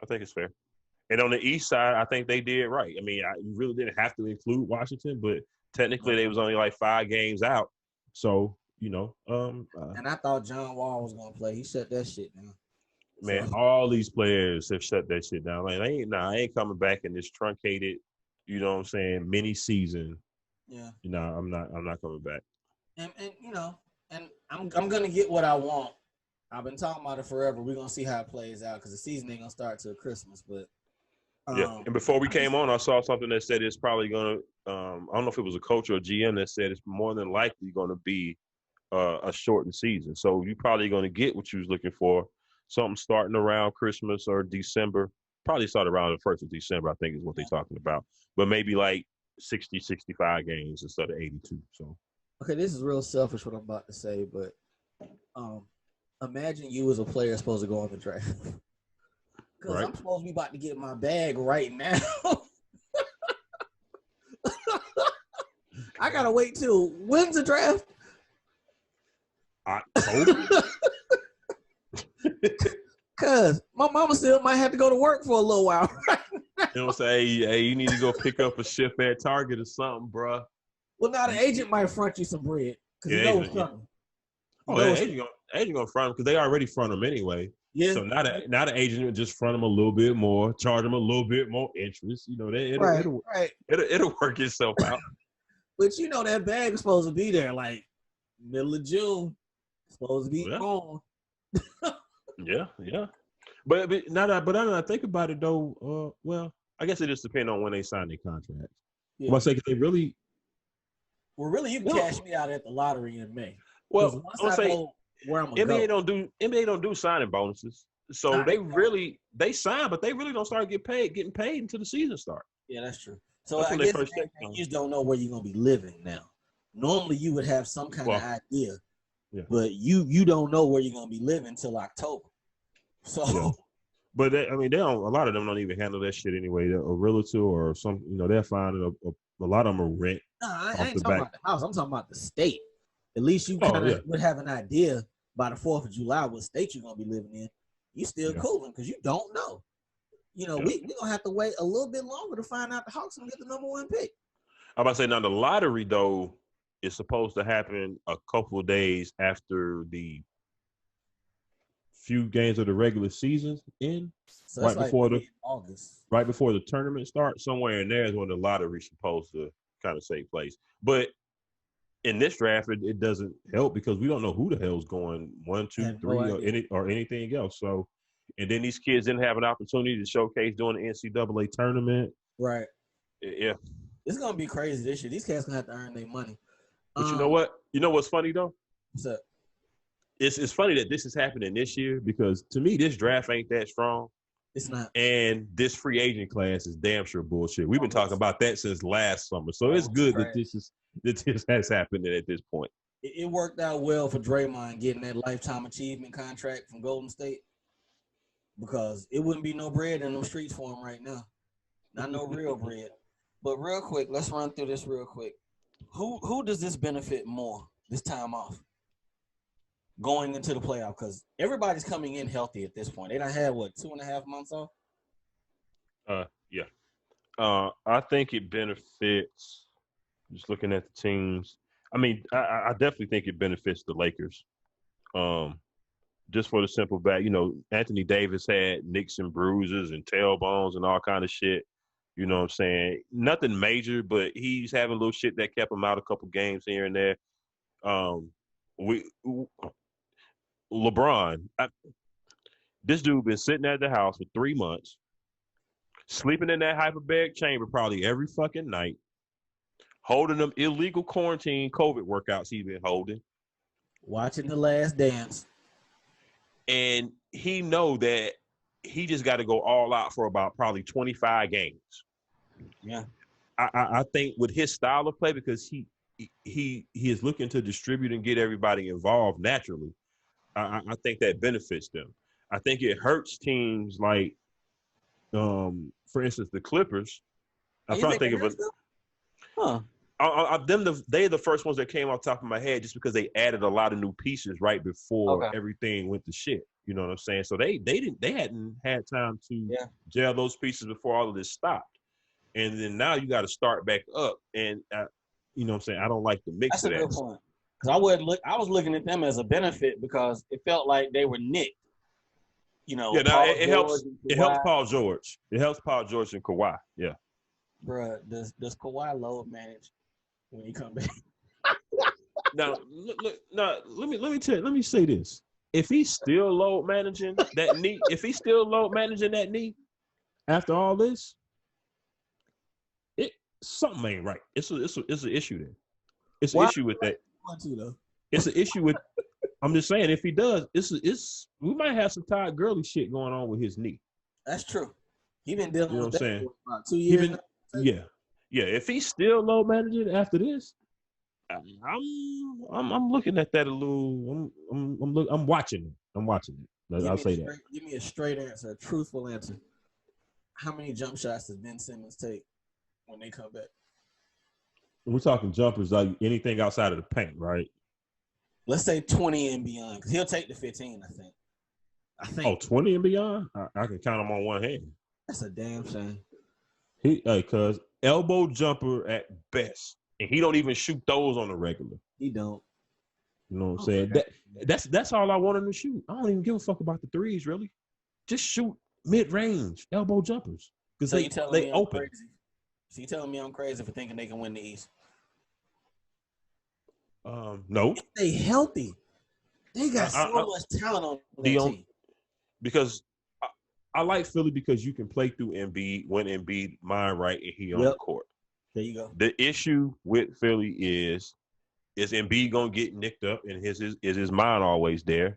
I think it's fair. And on the East side, I think they did right. I mean, you really didn't have to include Washington, but technically they was only like 5 games out. So, you know. And I thought John Wall was going to play. He shut that shit down. Man, all these players have shut that shit down. Like, I ain't coming back in this truncated, you know what I'm saying, mini season. Yeah. You know, I'm not coming back. And you know, and I'm gonna get what I want. I've been talking about it forever. We're gonna see how it plays out because the season ain't gonna start till Christmas. But yeah. And before we came on, I saw something that said it's probably gonna. I don't know if it was a coach or a GM that said it's more than likely gonna be a shortened season. So you're probably gonna get what you was looking for. Something starting around Christmas or December. Probably start around the 1st of December, I think is what they're talking about. But maybe like 60, 65 games instead of 82. So. Okay, this is real selfish what I'm about to say, but imagine you as a player supposed to go on the draft. Because I'm supposed to be about to get my bag right now. I gotta wait till when's the draft? October. Cause my mama still might have to go to work for a little while. You know what I'm saying? Hey, you need to go pick up a shift at Target or something, bro. Well, now the agent might front you some bread because he knows coming. Agent gonna front him because they already front him anyway. Yeah. So now the agent will just front him a little bit more, charge him a little bit more interest. You know, it'll work itself out. But you know that bag is supposed to be there like middle of June. It's supposed to be on. Yeah. But now that I think about it though, well, I guess it just depends on when they sign their contracts. Yeah. I say they really. Well, really, you can cash me out at the lottery in May. Well, NBA don't do signing bonuses, so they sign, but they really don't start getting paid until the season starts. Yeah, that's true. So I guess you just don't know where you're gonna be living now. Normally, you would have some kind of idea, but you don't know where you're gonna be living until October. So, but they don't. A lot of them don't even handle that shit anyway. A realtor or some, they're finding a lot of them are rent. No, I ain't talking about the house. I'm talking about the state. At least you kind of would have an idea by the 4th of July what state you're going to be living in. You still cooling because you don't know. You know, we're going to have to wait a little bit longer to find out the Hawks and get the number 1 pick. I'm about to say, now the lottery, though, is supposed to happen a couple of days after the few games of the regular season end. So right before August. Right before the tournament starts. Somewhere in there is when the lottery's supposed to kind of take place. But in this draft, it doesn't help because we don't know who the hell's going 1, 2, 3 or anything else. So, and then these kids didn't have an opportunity to showcase during the NCAA tournament. Right. Yeah. It's gonna be crazy this year. These cats gonna have to earn their money. But you know what? You know what's funny though? What's up? It's funny that this is happening this year because to me this draft ain't that strong. It's not. And this free agent class is damn sure bullshit. We've been talking about that since last summer. So it's good that this has happened at this point. It worked out well for Draymond getting that lifetime achievement contract from Golden State because it wouldn't be no bread in them streets for him right now. Not no real bread. But real quick, let's run through this real quick. Who does this benefit more this time off? Going into the playoff because everybody's coming in healthy at this point. They done had 2.5 months off. Yeah. I think it benefits. Just looking at the teams, I mean, I definitely think it benefits the Lakers. Just for the simple fact, Anthony Davis had nicks and bruises and tailbones and all kind of shit. You know what I'm saying? Nothing major, but he's having little shit that kept him out a couple games here and there. LeBron, this dude been sitting at the house for 3 months, sleeping in that hyperbaric chamber probably every fucking night, holding them illegal quarantine COVID workouts he's been holding. Watching The Last Dance. And he know that he just got to go all out for about probably 25 games. Yeah. I think with his style of play, because he is looking to distribute and get everybody involved naturally. I think that benefits them. I think it hurts teams like, for instance, the Clippers. I'm trying to think of it. Huh. They're the first ones that came off the top of my head, just because they added a lot of new pieces right before everything went to shit. You know what I'm saying? So they hadn't had time to gel those pieces before all of this stopped, and then now you got to start back up. And you know what I'm saying? I don't like the mix of that. That's a good point. Because I was looking at them as a benefit because it felt like they were nicked. You know, yeah. Now it helps. It helps Paul George. It helps Paul George and Kawhi. Yeah. Bruh, does Kawhi load manage when he come back? Now, look. Now, let me say this. If he's still load managing that knee, after all this, something ain't right. It's an issue there. It's an issue with that. It's an issue with. I'm just saying, if he does, we might have some Todd Gurley shit going on with his knee. That's true. He been dealing with that for about 2 years. Yeah. If he's still load managing after this, I'm looking at that a little. I'm watching it. I'll say that. Give me a straight answer, a truthful answer. How many jump shots does Ben Simmons take when they come back? We're talking jumpers, like anything outside of the paint, right? Let's say 20 and beyond, because he'll take the 15, I think. Oh, 20 and beyond? I can count them on one hand. That's a damn shame. Because elbow jumper at best, and he don't even shoot those on the regular. He don't. You know what I'm saying? That's all I want him to shoot. I don't even give a fuck about the threes, really. Just shoot mid-range elbow jumpers, because they open. Crazy. So you telling me I'm crazy for thinking they can win the East? No. If they healthy, they got so much talent on their team. Because I like Philly because you can play through Embiid when Embiid mind right and he on the court. There you go. The issue with Philly is Embiid gonna get nicked up, and is his mind always there?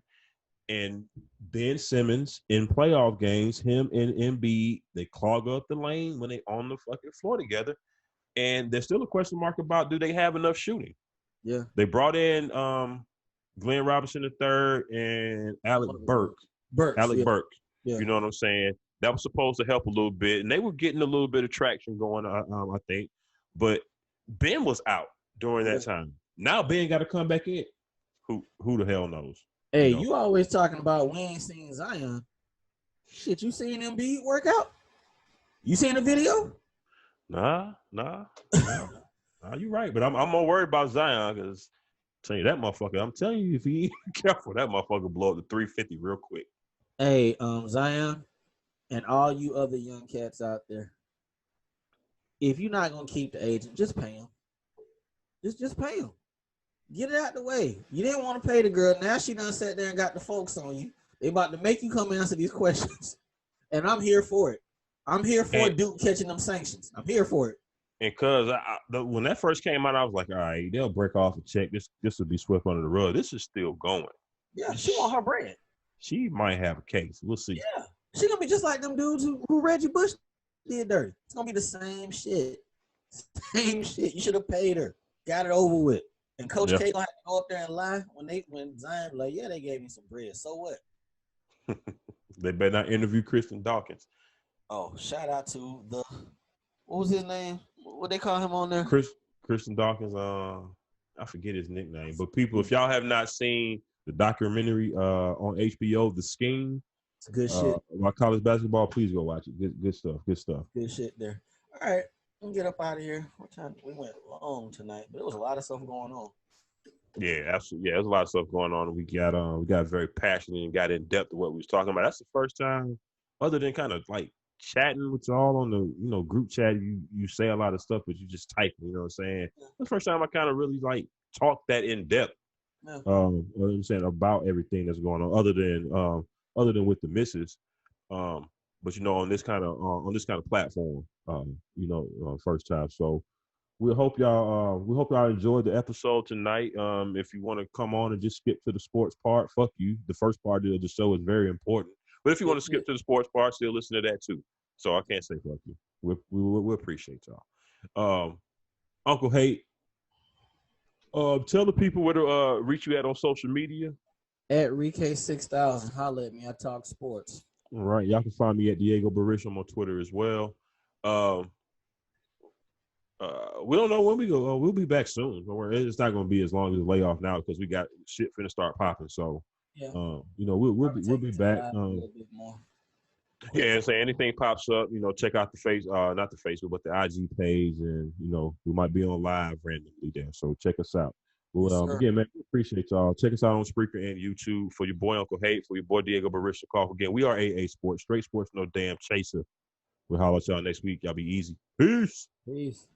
And Ben Simmons in playoff games, him and Embiid, they clog up the lane when they on the fucking floor together. And there's still a question mark about, do they have enough shooting? Yeah. They brought in Glenn Robinson III and Alec Burks. Yeah. You know what I'm saying? That was supposed to help a little bit, and they were getting a little bit of traction going, I think. But Ben was out during that time. Now Ben got to come back in. Who the hell knows? Hey, you always talking about we ain't seen Zion. Shit, you seen Embiid work out? You seen the video? Nah. You're right, but I'm more worried about Zion, because tell you that motherfucker. I'm telling you, if he ain't careful, that motherfucker blow up to 350 real quick. Hey, Zion, and all you other young cats out there, if you're not gonna keep the agent, just pay him. Just pay him. Get it out the way. You didn't want to pay the girl. Now she done sat there and got the folks on you. They about to make you come answer these questions, and I'm here for it. I'm here for Duke catching them sanctions. I'm here for it. And cause when that first came out, I was like, all right, they'll break off a check. This will be swept under the rug. This is still going. Yeah, she want her bread. She might have a case. We'll see. Yeah, she gonna be just like them dudes who Reggie Bush did dirty. It's gonna be the same shit. Same shit. You should have paid her. Got it over with. And Coach K gonna have to go up there and lie when Zion like, yeah, they gave me some bread. So what? They better not interview Kristen Dawkins. Oh, shout out to what was his name? What they call him on there? Kristen Dawkins. I forget his nickname. But people, if y'all have not seen the documentary on HBO, The Scheme, it's good shit about college basketball, please go watch it. Good stuff. Good shit there. All right, let me get up out of here. We went long tonight, but there was a lot of stuff going on. Yeah, absolutely. Yeah, there's a lot of stuff going on. We got very passionate and got in depth of what we was talking about. That's the first time, other than kind of like chatting with y'all on the group chat, you say a lot of stuff, but you just type. You know what I'm saying? Yeah. That's the first time I kind of really like talked that in depth. Yeah. You know what I'm saying, about everything that's going on, other than with the missus. But on this kind of platform, first time. So we hope y'all enjoyed the episode tonight. If you want to come on and just skip to the sports part, fuck you. The first part of the show is very important. But if you want to skip to the sports part, still listen to that too. So I can't say fuck you. We appreciate y'all. Uncle Hate, tell the people where to reach you at on social media. At Rike6000, holla at me. I talk sports. All right, y'all can find me at Diego Barisham on Twitter as well. We don't know when we go. We'll be back soon. It's not going to be as long as the layoff now because we got shit finna start popping. So, Yeah. we'll be back. A little bit more. Yeah, so anything pops up, check out the not the Facebook, but the IG page, and we might be on live randomly there. So check us out. Well, Yes, again, man, we appreciate y'all. Check us out on Spreaker and YouTube for your boy Uncle Hate, for your boy Diego Barishnikov. Again, we are AA Sports, straight sports, no damn chaser. We'll holler at y'all next week. Y'all be easy. Peace. Peace.